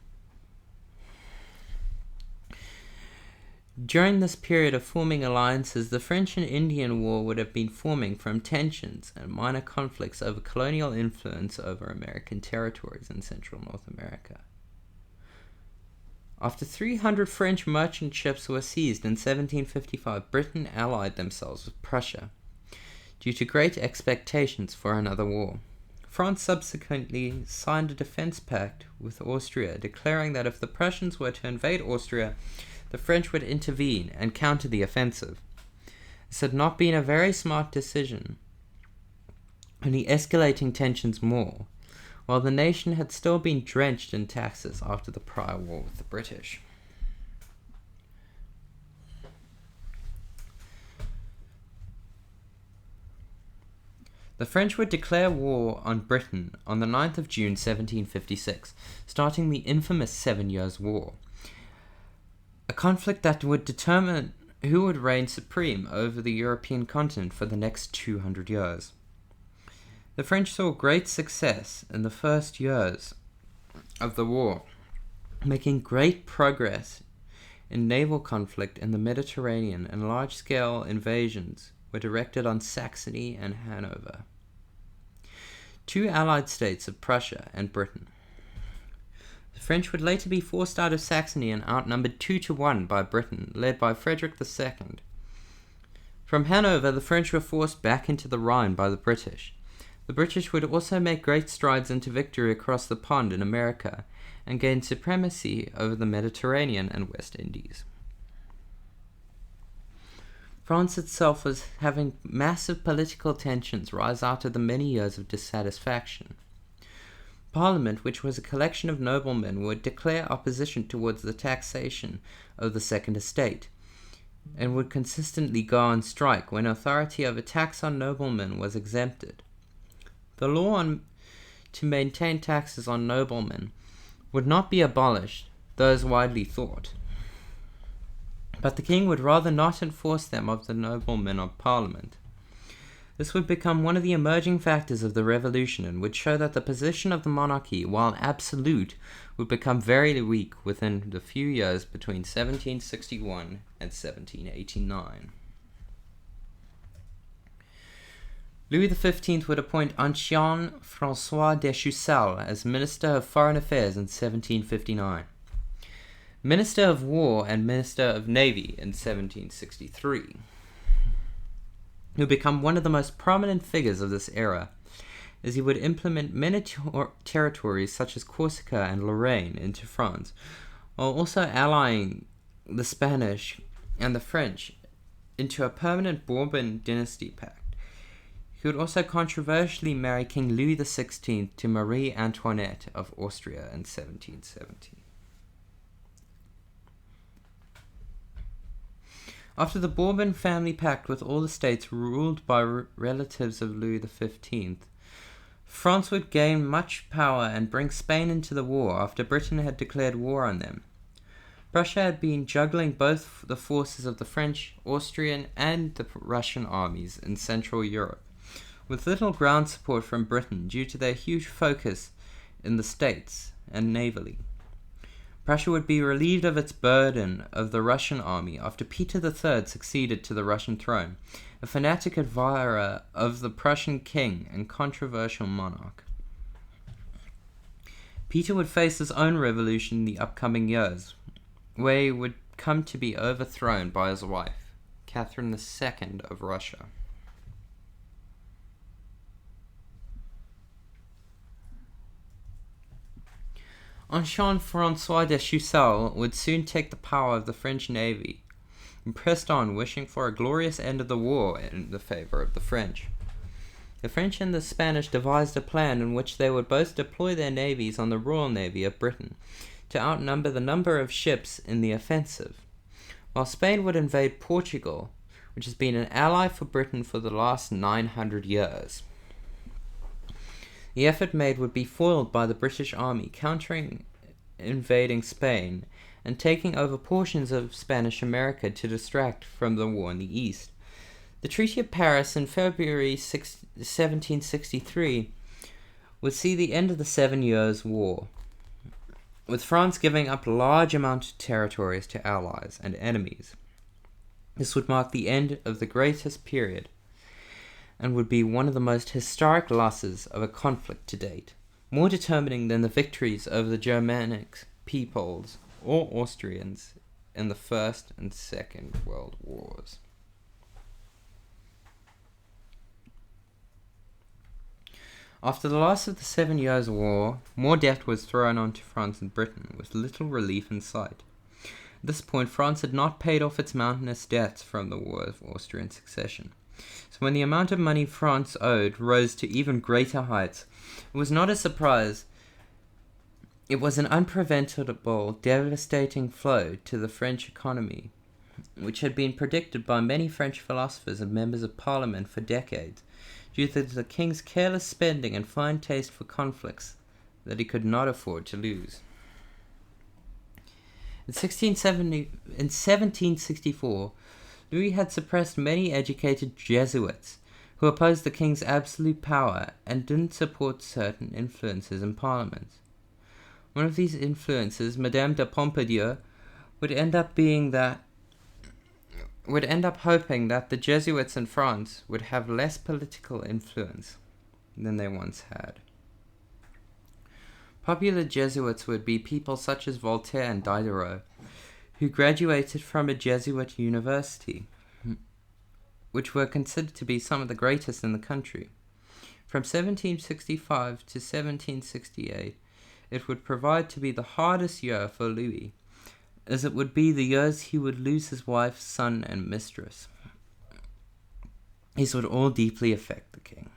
During this period of forming alliances, the French and Indian War would have been forming from tensions and minor conflicts over colonial influence over American territories in Central North America. After 300 French merchant ships were seized in 1755, Britain allied themselves with Prussia, due to great expectations for another war. France subsequently signed a defense pact with Austria, declaring that if the Prussians were to invade Austria, the French would intervene and counter the offensive. This had not been a very smart decision, only escalating tensions more, while the nation had still been drenched in taxes after the prior war with the British. The French would declare war on Britain on the 9th of June 1756, starting the infamous 7 Years' War, a conflict that would determine who would reign supreme over the European continent for the next 200 years. The French saw great success in the first years of the war, making great progress in naval conflict in the Mediterranean, and large-scale invasions were directed on Saxony and Hanover, two allied states of Prussia and Britain. The French would later be forced out of Saxony and outnumbered 2-1 by Britain, led by Frederick II. From Hanover, the French were forced back into the Rhine by the British. The British would also make great strides into victory across the pond in America, and gain supremacy over the Mediterranean and West Indies. France itself was having massive political tensions rise out of the many years of dissatisfaction. Parliament, which was a collection of noblemen, would declare opposition towards the taxation of the Second Estate, and would consistently go on strike when authority over tax on noblemen was exempted. The law to maintain taxes on noblemen would not be abolished, though as widely thought, but the king would rather not enforce them of the noblemen of Parliament. This would become one of the emerging factors of the revolution, and would show that the position of the monarchy, while absolute, would become very weak within the few years between 1761 and 1789. Louis XV would appoint Ancien François de Choiseul as Minister of Foreign Affairs in 1759, Minister of War and Minister of Navy in 1763. He would become one of the most prominent figures of this era, as he would implement many territories such as Corsica and Lorraine into France, while also allying the Spanish and the French into a permanent Bourbon dynasty pact. He would also controversially marry King Louis XVI to Marie Antoinette of Austria in 1770. After the Bourbon family pact with all the states ruled by relatives of Louis XV, France would gain much power and bring Spain into the war after Britain had declared war on them. Prussia had been juggling both the forces of the French, Austrian, and the Russian armies in Central Europe, with little ground support from Britain due to their huge focus in the States and navally. Prussia would be relieved of its burden of the Russian army after Peter III succeeded to the Russian throne, a fanatic admirer of the Prussian king and controversial monarch. Peter would face his own revolution in the upcoming years, where he would come to be overthrown by his wife, Catherine II of Russia. Ancien François de Choiseul would soon take the power of the French navy, and pressed on, wishing for a glorious end of the war in the favor of the French. The French and the Spanish devised a plan in which they would both deploy their navies on the Royal Navy of Britain to outnumber the number of ships in the offensive, while Spain would invade Portugal, which has been an ally for Britain for the last 900 years. The effort made would be foiled by the British Army countering invading Spain and taking over portions of Spanish America to distract from the war in the East. The Treaty of Paris in February 1763 would see the end of the 7 Years' War, with France giving up large amounts of territories to allies and enemies. This would mark the end of the greatest period and would be one of the most historic losses of a conflict to date, more determining than the victories over the Germanic peoples or Austrians in the First and Second World Wars. After the loss of the 7 Years' War, more debt was thrown onto France and Britain, with little relief in sight. At this point, France had not paid off its mountainous debts from the War of Austrian Succession. So when the amount of money France owed rose to even greater heights, it was not a surprise. It was an unpreventable, devastating flow to the French economy, which had been predicted by many French philosophers and members of Parliament for decades, due to the king's careless spending and fine taste for conflicts that he could not afford to lose. In 1764, Louis had suppressed many educated Jesuits who opposed the king's absolute power and didn't support certain influences in Parliament. One of these influences, Madame de Pompadour, would end up hoping that the Jesuits in France would have less political influence than they once had. Popular Jesuits would be people such as Voltaire and Diderot, who graduated from a Jesuit university, which were considered to be some of the greatest in the country. From 1765 to 1768, it would provide to be the hardest year for Louis, as it would be the years he would lose his wife, son, and mistress. These would all deeply affect the king.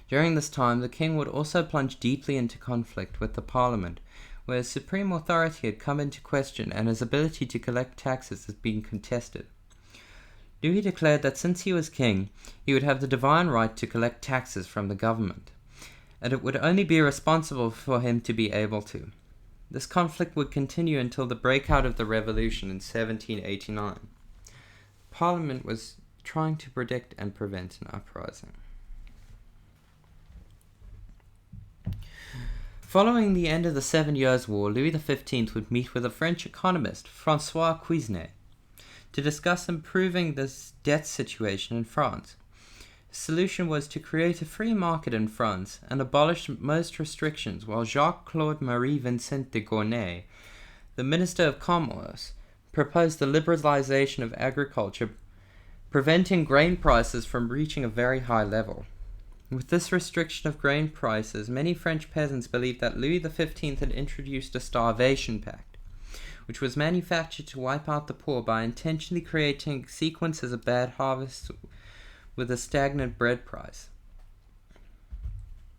During this time, the king would also plunge deeply into conflict with the Parliament, where his supreme authority had come into question and his ability to collect taxes had been contested. Louis declared that since he was king, he would have the divine right to collect taxes from the government, and it would only be responsible for him to be able to. This conflict would continue until the breakout of the revolution in 1789. Parliament was trying to predict and prevent an uprising. Following the end of the 7 Years' War, Louis XV would meet with a French economist, François Cuisnet, to discuss improving the debt situation in France. The solution was to create a free market in France and abolish most restrictions, while Jacques-Claude Marie-Vincent de Gournay, the Minister of Commerce, proposed the liberalization of agriculture, preventing grain prices from reaching a very high level. With this restriction of grain prices, many French peasants believed that Louis XV had introduced a starvation pact, which was manufactured to wipe out the poor by intentionally creating sequences of bad harvests with a stagnant bread price.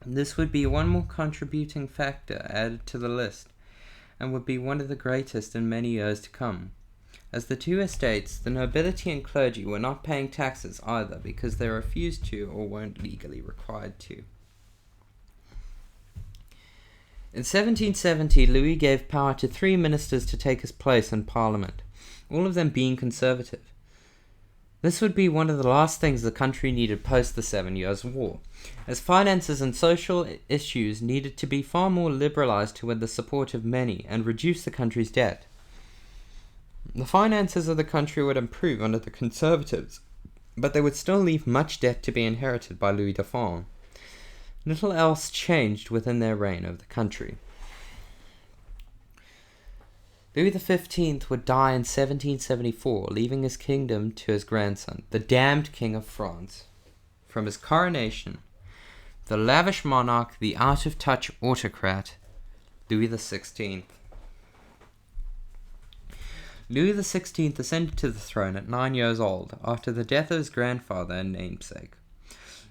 This would be one more contributing factor added to the list, and would be one of the greatest in many years to come, as the two estates, the nobility and clergy, were not paying taxes either because they refused to or weren't legally required to. In 1770, Louis gave power to 3 ministers to take his place in Parliament, all of them being conservative. This would be one of the last things the country needed post the 7 Years' War, as finances and social issues needed to be far more liberalized to win the support of many and reduce the country's debt. The finances of the country would improve under the Conservatives, but they would still leave much debt to be inherited by Louis Dauphin. Little else changed within their reign of the country. Louis XV would die in 1774, leaving his kingdom to his grandson, the damned King of France. From his coronation, the lavish monarch, the out-of-touch autocrat, Louis XVI. Louis XVI ascended to the throne at 9 years old, after the death of his grandfather and namesake.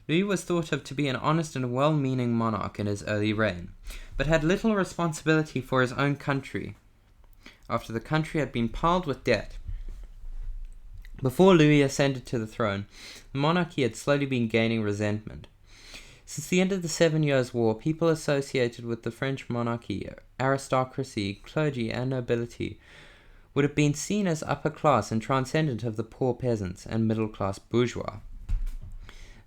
Louis was thought of to be an honest and well-meaning monarch in his early reign, but had little responsibility for his own country, after the country had been piled with debt. Before Louis ascended to the throne, the monarchy had slowly been gaining resentment. Since the end of the 7 Years' War, people associated with the French monarchy, aristocracy, clergy, and nobility, would have been seen as upper class and transcendent of the poor peasants and middle-class bourgeois.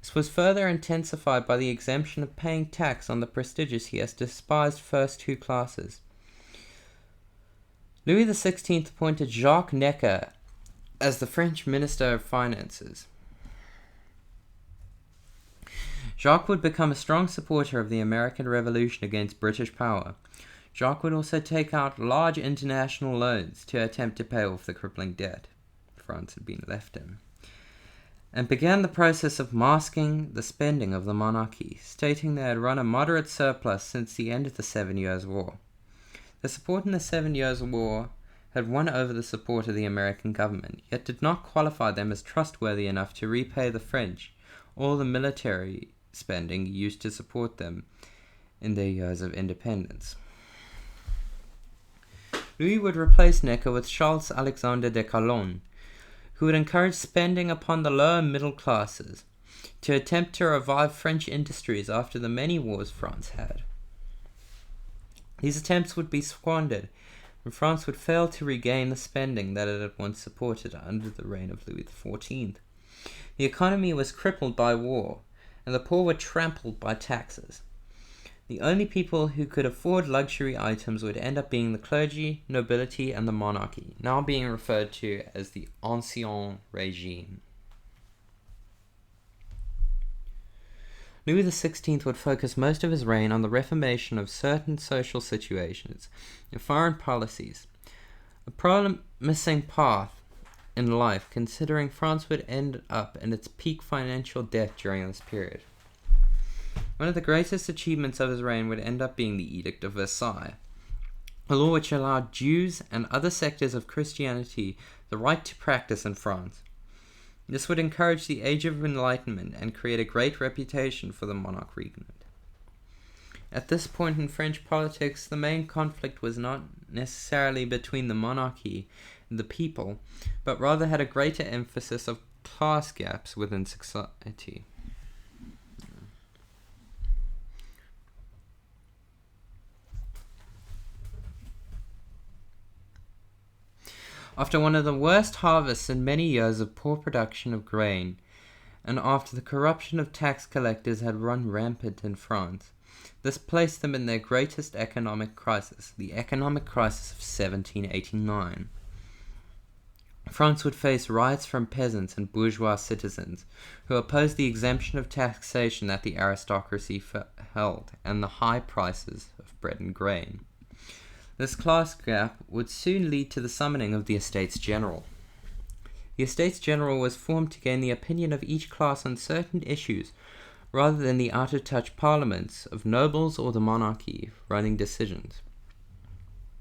This was further intensified by the exemption of paying tax on the prestigious yet despised first two classes. Louis XVI appointed Jacques Necker as the French Minister of Finances. Jacques would become a strong supporter of the American Revolution against British power. Jacques would also take out large international loans to attempt to pay off the crippling debt France had been left in, and began the process of masking the spending of the monarchy, stating they had run a moderate surplus since the end of the 7 Years' War. The support in the 7 Years' War had won over the support of the American government, yet did not qualify them as trustworthy enough to repay the French all the military spending used to support them in their years of independence. Louis would replace Necker with Charles Alexander de Calonne, who would encourage spending upon the lower middle classes to attempt to revive French industries after the many wars France had. These attempts would be squandered, and France would fail to regain the spending that it had once supported under the reign of Louis XIV. The economy was crippled by war, and the poor were trampled by taxes. The only people who could afford luxury items would end up being the clergy, nobility, and the monarchy, now being referred to as the Ancien Regime. Louis XVI would focus most of his reign on the reformation of certain social situations and foreign policies, a promising path in life considering France would end up in its peak financial debt during this period. One of the greatest achievements of his reign would end up being the Edict of Versailles, a law which allowed Jews and other sectors of Christianity the right to practice in France. This would encourage the Age of Enlightenment and create a great reputation for the monarch regnant. At this point in French politics, the main conflict was not necessarily between the monarchy and the people, but rather had a greater emphasis of class gaps within society. After one of the worst harvests in many years of poor production of grain, and after the corruption of tax collectors had run rampant in France, this placed them in their greatest economic crisis, the economic crisis of 1789. France would face riots from peasants and bourgeois citizens who opposed the exemption of taxation that the aristocracy held and the high prices of bread and grain. This class gap would soon lead to the summoning of the Estates General. The Estates General was formed to gain the opinion of each class on certain issues, rather than the out-of-touch parliaments of nobles or the monarchy running decisions.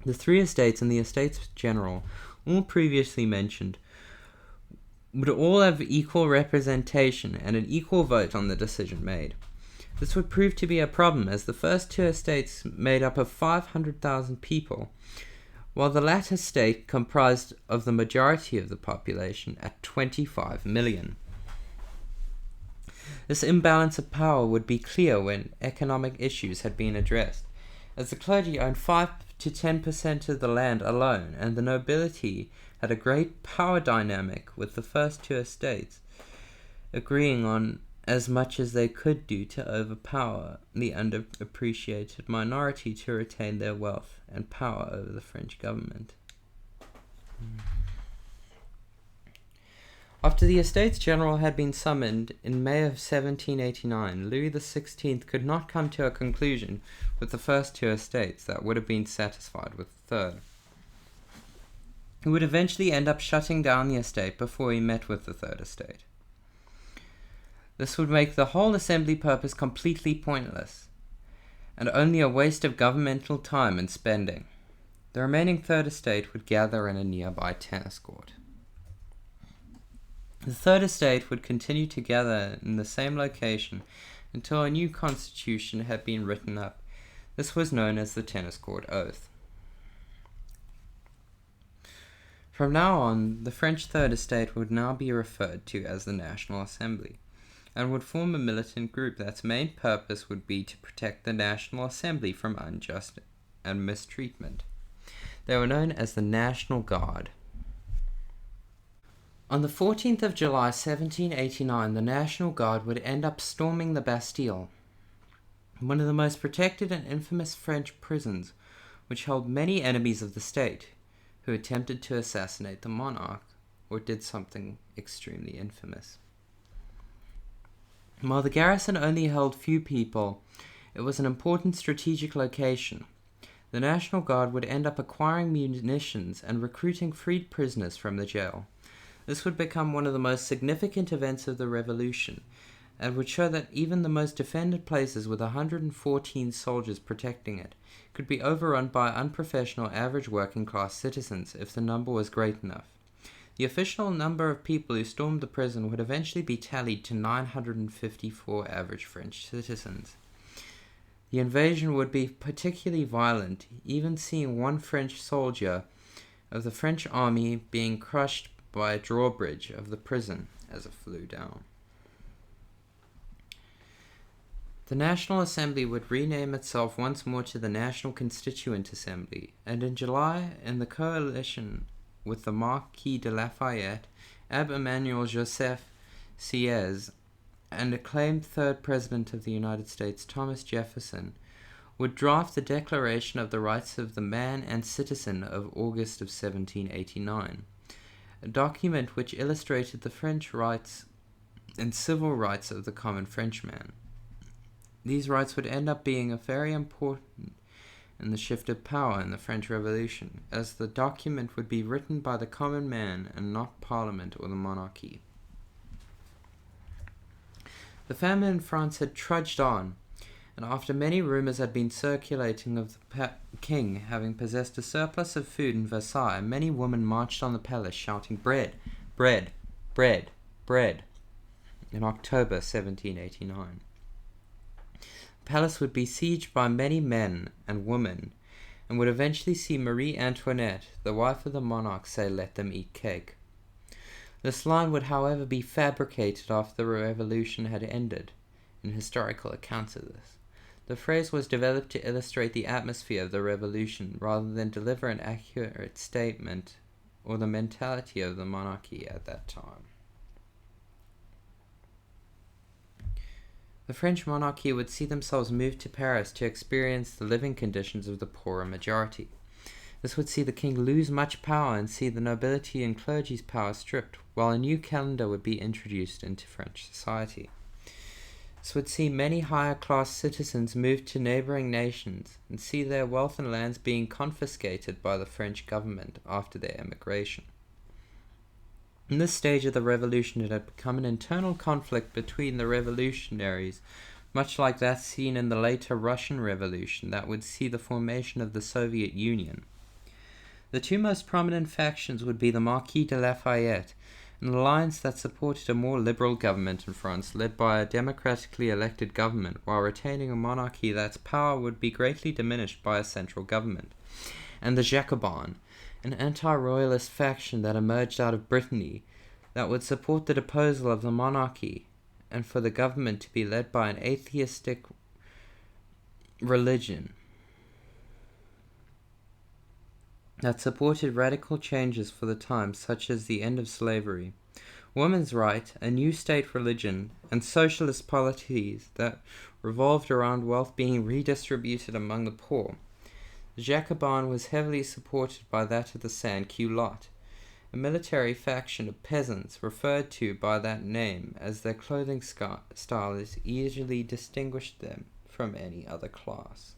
The three estates and the Estates General, all previously mentioned, would all have equal representation and an equal vote on the decision made. This would prove to be a problem, as the first two estates made up of 500,000 people, while the latter state comprised of the majority of the population at 25 million. This imbalance of power would be clear when economic issues had been addressed, as the clergy owned 5 to 10% of the land alone, and the nobility had a great power dynamic with the first two estates agreeing on as much as they could do to overpower the underappreciated minority to retain their wealth and power over the French government. After the Estates General had been summoned in May of 1789, Louis XVI could not come to a conclusion with the first two estates that would have been satisfied with the third. He would eventually end up shutting down the estate before he met with the third estate. This would make the whole assembly purpose completely pointless, and only a waste of governmental time and spending. The remaining third estate would gather in a nearby tennis court. The Third Estate would continue to gather in the same location until a new constitution had been written up. This was known as the Tennis Court Oath. From now on, the French Third Estate would now be referred to as the National Assembly, and would form a militant group that's main purpose would be to protect the National Assembly from unjust and mistreatment. They were known as the National Guard. On the 14th of July 1789, the National Guard would end up storming the Bastille, one of the most protected and infamous French prisons, which held many enemies of the state who attempted to assassinate the monarch or did something extremely infamous. While the garrison only held few people, it was an important strategic location. The National Guard would end up acquiring munitions and recruiting freed prisoners from the jail. This would become one of the most significant events of the Revolution, and would show that even the most defended places with 114 soldiers protecting it could be overrun by unprofessional average working class citizens if the number was great enough. The official number of people who stormed the prison would eventually be tallied to 954 average French citizens. The invasion would be particularly violent, even seeing one French soldier of the French army being crushed by a drawbridge of the prison as it flew down. The National Assembly would rename itself once more to the National Constituent Assembly, and in July, in the coalition with the Marquis de Lafayette, Abbé Emmanuel Joseph Sieyès, and acclaimed third President of the United States, Thomas Jefferson, would draft the Declaration of the Rights of the Man and Citizen of August of 1789, a document which illustrated the French rights and civil rights of the common Frenchman. These rights would end up being very important in the shift of power in the French Revolution, as the document would be written by the common man and not Parliament or the monarchy. The famine in France had trudged on, and after many rumors had been circulating of the king having possessed a surplus of food in Versailles, many women marched on the palace shouting, "Bread, bread, bread, bread," in October 1789. The palace would be sieged by many men and women, and would eventually see Marie Antoinette, the wife of the monarch, say, "Let them eat cake." This line would, however, be fabricated after the revolution had ended, in historical accounts of this. The phrase was developed to illustrate the atmosphere of the revolution, rather than deliver an accurate statement or the mentality of the monarchy at that time. The French monarchy would see themselves move to Paris to experience the living conditions of the poorer majority. This would see the king lose much power and see the nobility and clergy's power stripped, while a new calendar would be introduced into French society. This would see many higher-class citizens move to neighboring nations and see their wealth and lands being confiscated by the French government after their emigration. In this stage of the revolution, it had become an internal conflict between the revolutionaries, much like that seen in the later Russian Revolution that would see the formation of the Soviet Union. The two most prominent factions would be the Marquis de Lafayette, an alliance that supported a more liberal government in France, led by a democratically elected government, while retaining a monarchy that's power would be greatly diminished by a central government, and the Jacobins, an anti-royalist faction that emerged out of Brittany that would support the deposal of the monarchy and for the government to be led by an atheistic religion that supported radical changes for the time, such as the end of slavery, women's right, a new state religion, and socialist policies that revolved around wealth being redistributed among the poor. The Jacobin was heavily supported by that of the sans-culottes, a military faction of peasants referred to by that name as their clothing style is easily distinguished them from any other class.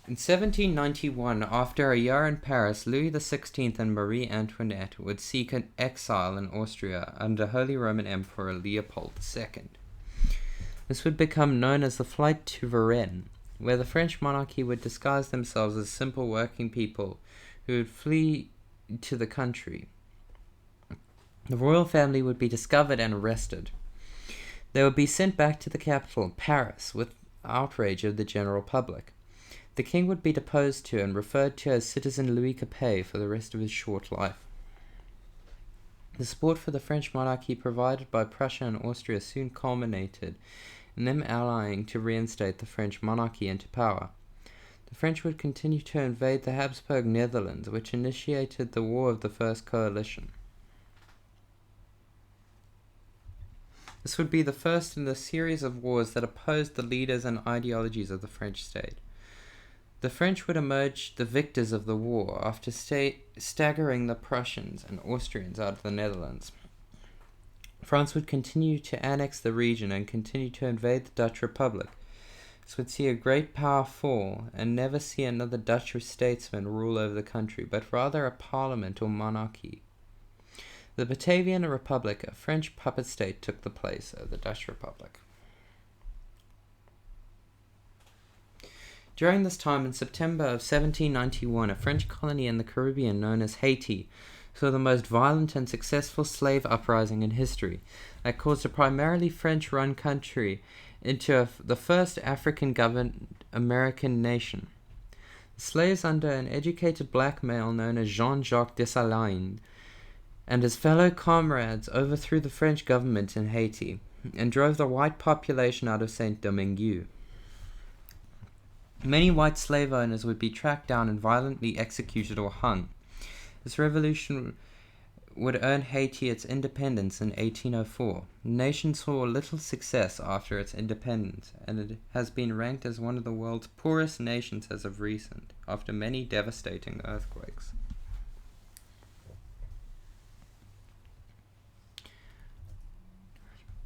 In 1791, after a year in Paris, Louis XVI and Marie Antoinette would seek an exile in Austria under Holy Roman Emperor Leopold II. This would become known as the Flight to Varennes, where the French monarchy would disguise themselves as simple working people who would flee to the country. The royal family would be discovered and arrested. They would be sent back to the capital, Paris, with outrage of the general public. The king would be deposed to and referred to as Citizen Louis Capet for the rest of his short life. The support for the French monarchy provided by Prussia and Austria soon culminated in them allying to reinstate the French monarchy into power. The French would continue to invade the Habsburg Netherlands, which initiated the War of the First Coalition. This would be the first in the series of wars that opposed the leaders and ideologies of the French state. The French would emerge the victors of the war after staggering the Prussians and Austrians out of the Netherlands. France would continue to annex the region and continue to invade the Dutch Republic. This would see a great power fall and never see another Dutch statesman rule over the country, but rather a parliament or monarchy. The Batavian Republic, a French puppet state, took the place of the Dutch Republic. During this time, in September of 1791, a French colony in the Caribbean known as Haiti saw the most violent and successful slave uprising in history that caused a primarily French-run country into the first African-governed American nation. The slaves under an educated black male known as Jean-Jacques Dessalines and his fellow comrades overthrew the French government in Haiti and drove the white population out of Saint-Domingue. Many white slave owners would be tracked down and violently executed or hung. This revolution would earn Haiti its independence in 1804. The nation saw little success after its independence, and it has been ranked as one of the world's poorest nations as of recent, after many devastating earthquakes.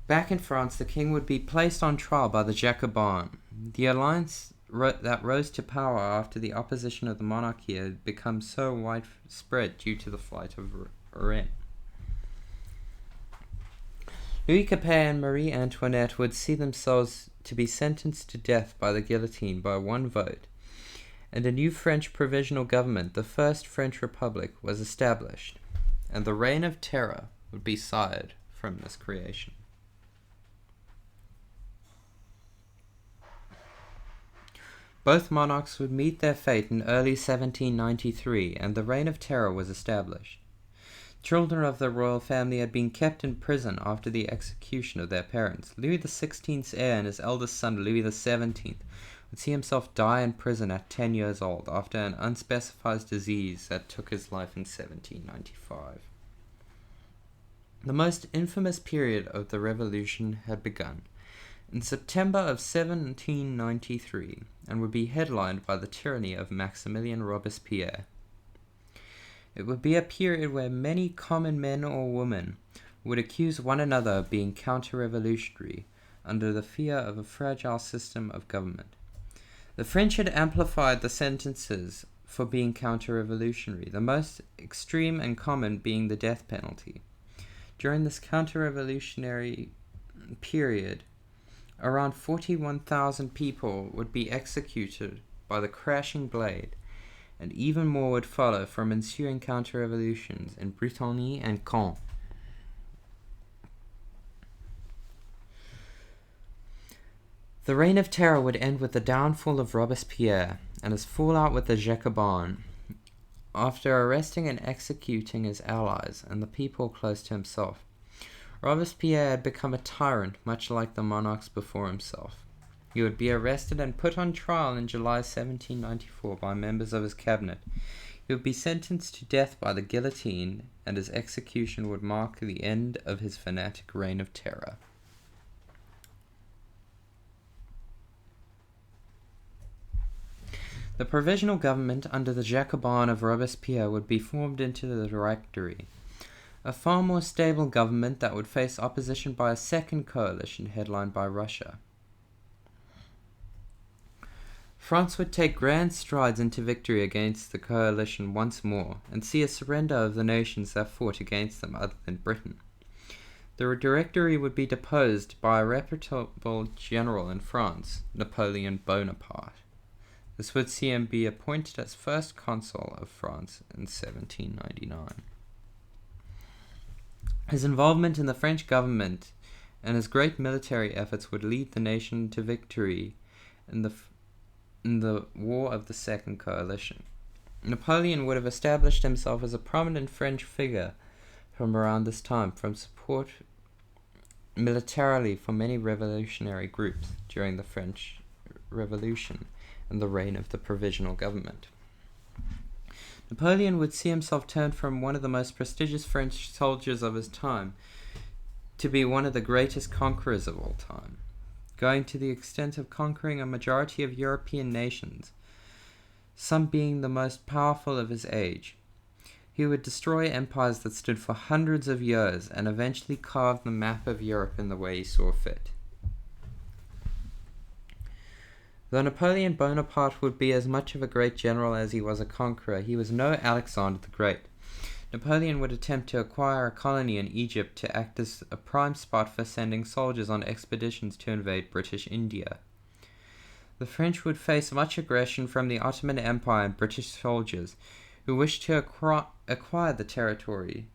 Back in France, the king would be placed on trial by the Jacobins. The alliance that rose to power after the opposition of the monarchy had become so widespread due to the flight of Rennes. Louis Capet and Marie Antoinette would see themselves to be sentenced to death by the guillotine by one vote, and a new French provisional government, the First French Republic, was established, and the Reign of Terror would be sired from this creation. Both monarchs would meet their fate in early 1793, and the Reign of Terror was established. Children of the royal family had been kept in prison after the execution of their parents. Louis XVI's heir and his eldest son, Louis XVII, would see himself die in prison at 10 years old after an unspecified disease that took his life in 1795. The most infamous period of the Revolution had begun in September of 1793, and would be headlined by the tyranny of Maximilian Robespierre. It would be a period where many common men or women would accuse one another of being counter-revolutionary under the fear of a fragile system of government. The French had amplified the sentences for being counter-revolutionary, the most extreme and common being the death penalty. During this counter-revolutionary period, around 41,000 people would be executed by the crashing blade, and even more would follow from ensuing counter-revolutions in Brittany and Caen. The Reign of Terror would end with the downfall of Robespierre and his fallout with the Jacobins, after arresting and executing his allies and the people close to himself. Robespierre had become a tyrant, much like the monarchs before himself. He would be arrested and put on trial in July 1794 by members of his cabinet. He would be sentenced to death by the guillotine, and his execution would mark the end of his fanatic reign of terror. The provisional government under the Jacobins of Robespierre would be formed into the Directory, a far more stable government that would face opposition by a second coalition headlined by Russia. France would take grand strides into victory against the coalition once more, and see a surrender of the nations that fought against them other than Britain. The Directory would be deposed by a reputable general in France, Napoleon Bonaparte. This would see him be appointed as first consul of France in 1799. His involvement in the French government and his great military efforts would lead the nation to victory in the War of the Second Coalition. Napoleon would have established himself as a prominent French figure from around this time, from support militarily for many revolutionary groups during the French Revolution and the reign of the Provisional Government. Napoleon would see himself turned from one of the most prestigious French soldiers of his time to be one of the greatest conquerors of all time, going to the extent of conquering a majority of European nations, some being the most powerful of his age. He would destroy empires that stood for hundreds of years and eventually carve the map of Europe in the way he saw fit. Though Napoleon Bonaparte would be as much of a great general as he was a conqueror, he was no Alexander the Great. Napoleon would attempt to acquire a colony in Egypt to act as a prime spot for sending soldiers on expeditions to invade British India. The French would face much aggression from the Ottoman Empire and British soldiers, who wished to acquire the territory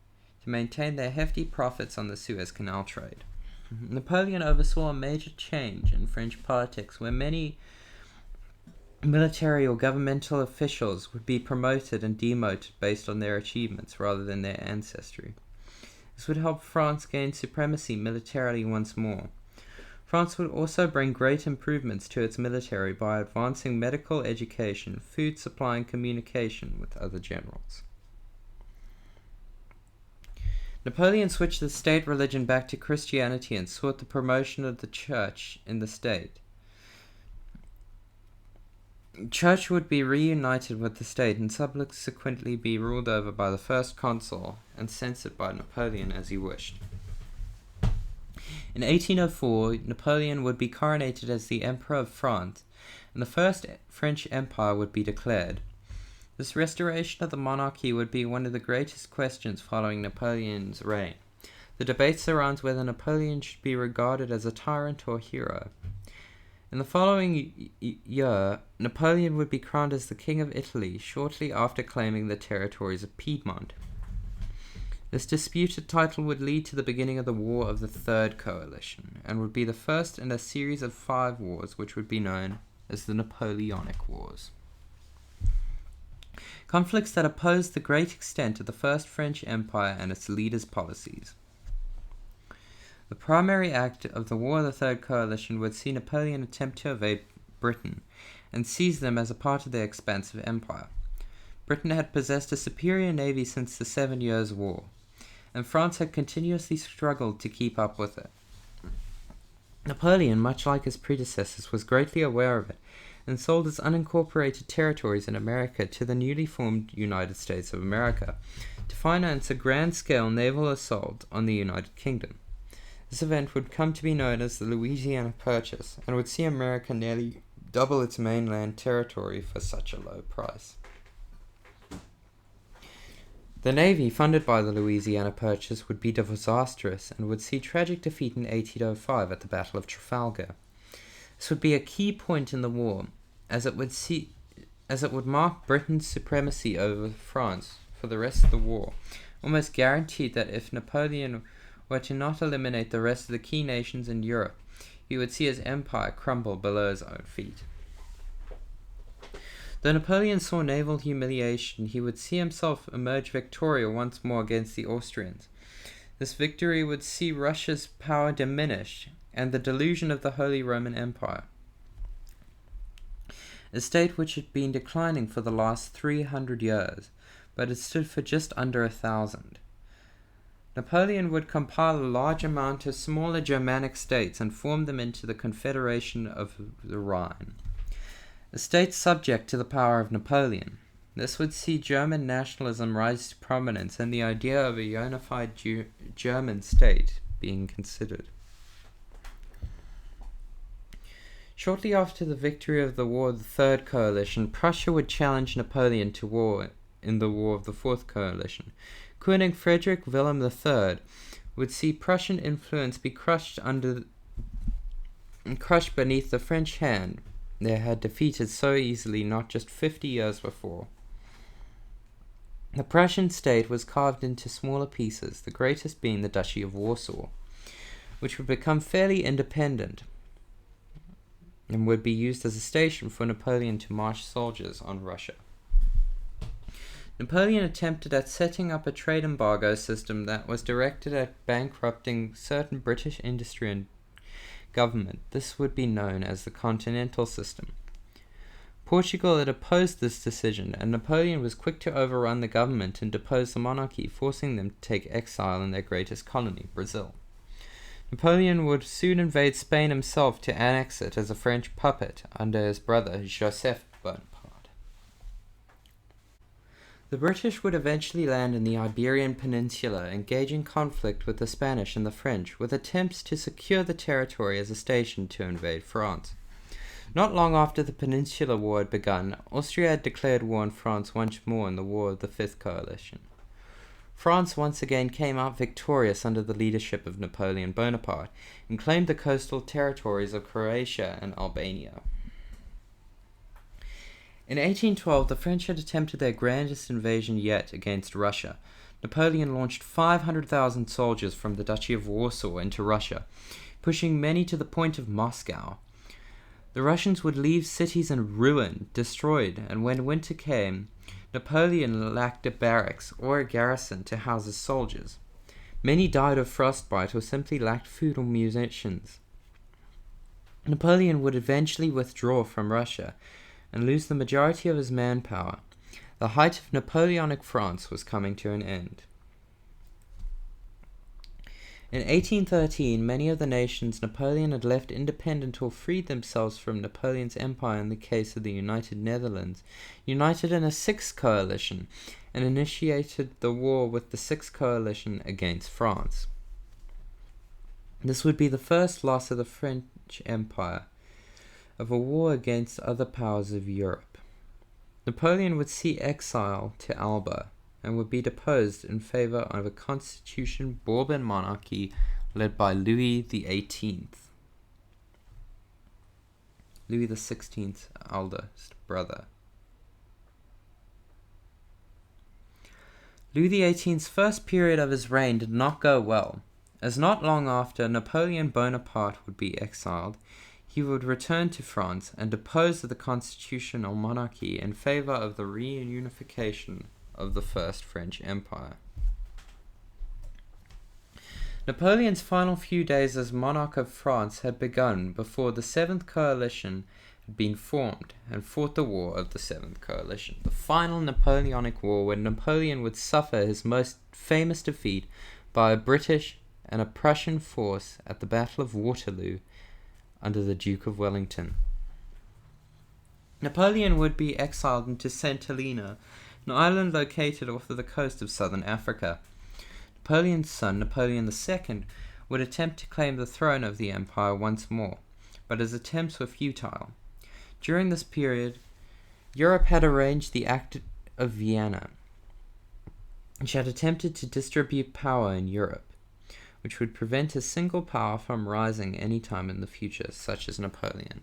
to maintain their hefty profits on the Suez Canal trade. Napoleon oversaw a major change in French politics, where many military or governmental officials would be promoted and demoted based on their achievements rather than their ancestry. This would help France gain supremacy militarily once more. France would also bring great improvements to its military by advancing medical education, food supply, and communication with other generals. Napoleon switched the state religion back to Christianity and sought the promotion of the church in the state. Church would be reunited with the state and subsequently be ruled over by the first consul and censored by Napoleon as he wished. In 1804, Napoleon would be coronated as the Emperor of France, and the First French Empire would be declared. This restoration of the monarchy would be one of the greatest questions following Napoleon's reign. The debate surrounds whether Napoleon should be regarded as a tyrant or hero. In the following year, Napoleon would be crowned as the King of Italy, shortly after claiming the territories of Piedmont. This disputed title would lead to the beginning of the War of the Third Coalition, and would be the first in a series of 5 wars which would be known as the Napoleonic Wars. Conflicts that opposed the great extent of the First French Empire and its leaders' policies. The primary act of the War of the Third Coalition would see Napoleon attempt to invade Britain and seize them as a part of their expansive empire. Britain had possessed a superior navy since the 7 Years' War, and France had continuously struggled to keep up with it. Napoleon, much like his predecessors, was greatly aware of it, and sold its unincorporated territories in America to the newly formed United States of America to finance a grand-scale naval assault on the United Kingdom. This event would come to be known as the Louisiana Purchase, and would see America nearly double its mainland territory for such a low price. The navy, funded by the Louisiana Purchase, would be disastrous and would see tragic defeat in 1805 at the Battle of Trafalgar. This would be a key point in the war, as it would mark Britain's supremacy over France for the rest of the war, almost guaranteed that if Napoleon were to not eliminate the rest of the key nations in Europe, he would see his empire crumble below his own feet. Though Napoleon saw naval humiliation, he would see himself emerge victorious once more against the Austrians. This victory would see Russia's power diminish and the delusion of the Holy Roman Empire, a state which had been declining for the last 300 years, but had stood for just under 1,000. Napoleon would compile a large amount of smaller Germanic states and form them into the Confederation of the Rhine, a state subject to the power of Napoleon. This would see German nationalism rise to prominence and the idea of a unified German state being considered. Shortly after the victory of the War of the Third Coalition, Prussia would challenge Napoleon to war in the War of the Fourth Coalition. König Frederick Wilhelm III would see Prussian influence be crushed beneath the French hand they had defeated so easily not just 50 years before. The Prussian state was carved into smaller pieces, the greatest being the Duchy of Warsaw, which would become fairly independent and would be used as a station for Napoleon to march soldiers on Russia. Napoleon attempted at setting up a trade embargo system that was directed at bankrupting certain British industry and government. This would be known as the Continental System. Portugal had opposed this decision, and Napoleon was quick to overrun the government and depose the monarchy, forcing them to take exile in their greatest colony, Brazil. Napoleon would soon invade Spain himself to annex it as a French puppet under his brother Joseph Bonaparte. The British would eventually land in the Iberian Peninsula, engaging conflict with the Spanish and the French, with attempts to secure the territory as a station to invade France. Not long after the Peninsular War had begun, Austria had declared war on France once more in the War of the Fifth Coalition. France once again came out victorious under the leadership of Napoleon Bonaparte and claimed the coastal territories of Croatia and Albania. In 1812, the French had attempted their grandest invasion yet against Russia. Napoleon launched 500,000 soldiers from the Duchy of Warsaw into Russia, pushing many to the point of Moscow. The Russians would leave cities in ruin, destroyed, and when winter came, Napoleon lacked a barracks or a garrison to house his soldiers. Many died of frostbite or simply lacked food or munitions. Napoleon would eventually withdraw from Russia and lose the majority of his manpower. The height of Napoleonic France was coming to an end. In 1813, many of the nations Napoleon had left independent or freed themselves from Napoleon's empire in the case of the United Netherlands, united in a sixth coalition and initiated the war with the Sixth Coalition against France. This would be the first loss of the French Empire of a war against other powers of Europe. Napoleon would see exile to Elba and would be deposed in favor of a constitution Bourbon monarchy led by Louis XVIII. Louis XVI's eldest brother. Louis XVIII's first period of his reign did not go well, as not long after Napoleon Bonaparte would be exiled, he would return to France and depose the constitutional monarchy in favor of the reunification of the First French Empire. Napoleon's final few days as monarch of France had begun before the Seventh Coalition had been formed and fought the War of the Seventh Coalition, the final Napoleonic War, where Napoleon would suffer his most famous defeat by a British and a Prussian force at the Battle of Waterloo under the Duke of Wellington. Napoleon would be exiled into St. Helena, an island located off of the coast of southern Africa. Napoleon's son, Napoleon II, would attempt to claim the throne of the empire once more, but his attempts were futile. During this period, Europe had arranged the Act of Vienna, which had attempted to distribute power in Europe, which would prevent a single power from rising any time in the future, such as Napoleon.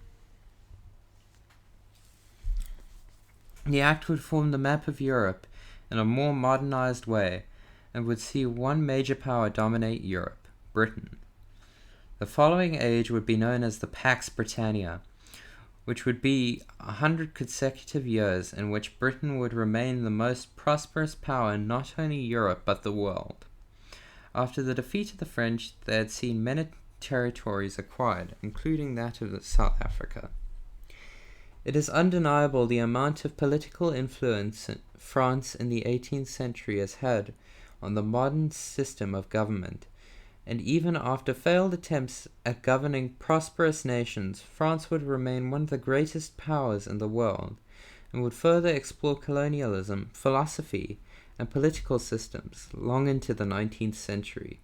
The Act would form the map of Europe in a more modernized way and would see one major power dominate Europe, Britain. The following age would be known as the Pax Britannia, which would be 100 consecutive years in which Britain would remain the most prosperous power in not only Europe but the world. After the defeat of the French, they had seen many territories acquired, including that of South Africa. It is undeniable the amount of political influence France in the 18th century has had on the modern system of government, and even after failed attempts at governing prosperous nations, France would remain one of the greatest powers in the world, and would further explore colonialism, philosophy, and political systems long into the 19th century.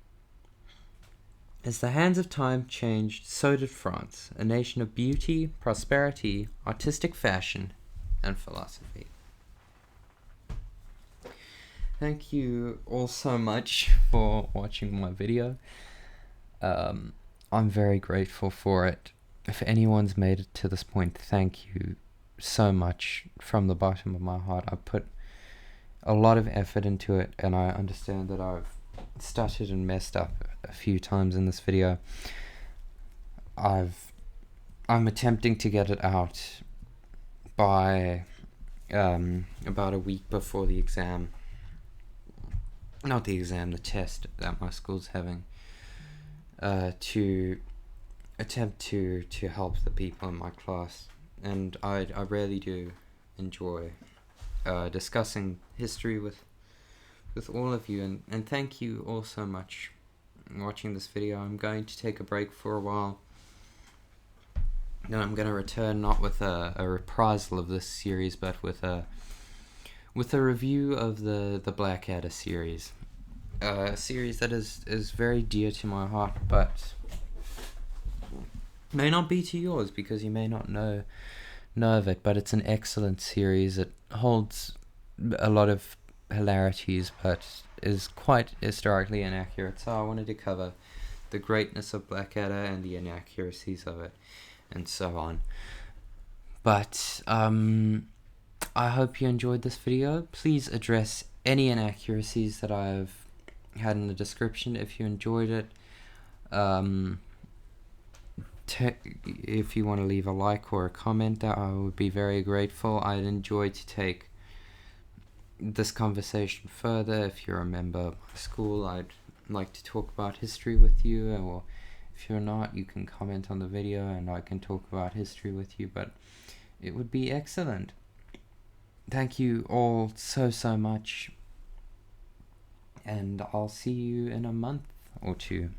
As the hands of time changed, so did France, a nation of beauty, prosperity, artistic fashion, and philosophy. Thank you all so much for watching my video. I'm very grateful for it, if anyone's made it to this point, thank you so much from the bottom of my heart. I put a lot of effort into it, and I understand that I've stuttered and messed up a few times in this video. I'm attempting to get it out by about a week before the exam. Not the exam, the test that my school's having. To attempt to help the people in my class. And I really do enjoy discussing history with all of you, and thank you all so much for watching this video. I'm going to take a break for a while, and I'm going to return not with a reprisal of this series, but with a review of the Blackadder series, a series that is very dear to my heart, but may not be to yours because you may not know of it. But it's an excellent series. It holds a lot of hilarities, but is quite historically inaccurate. So I wanted to cover the greatness of Blackadder and the inaccuracies of it, and so on. But I hope you enjoyed this video. Please address any inaccuracies that I've had in the description if you enjoyed it. If you want to leave a like or a comment, that I would be very grateful. I'd enjoy to take this conversation further. If you're a member of my school, I'd like to talk about history with you, or if you're not, you can comment on the video and I can talk about history with you, but it would be excellent. Thank you all so much, and I'll see you in a month or two.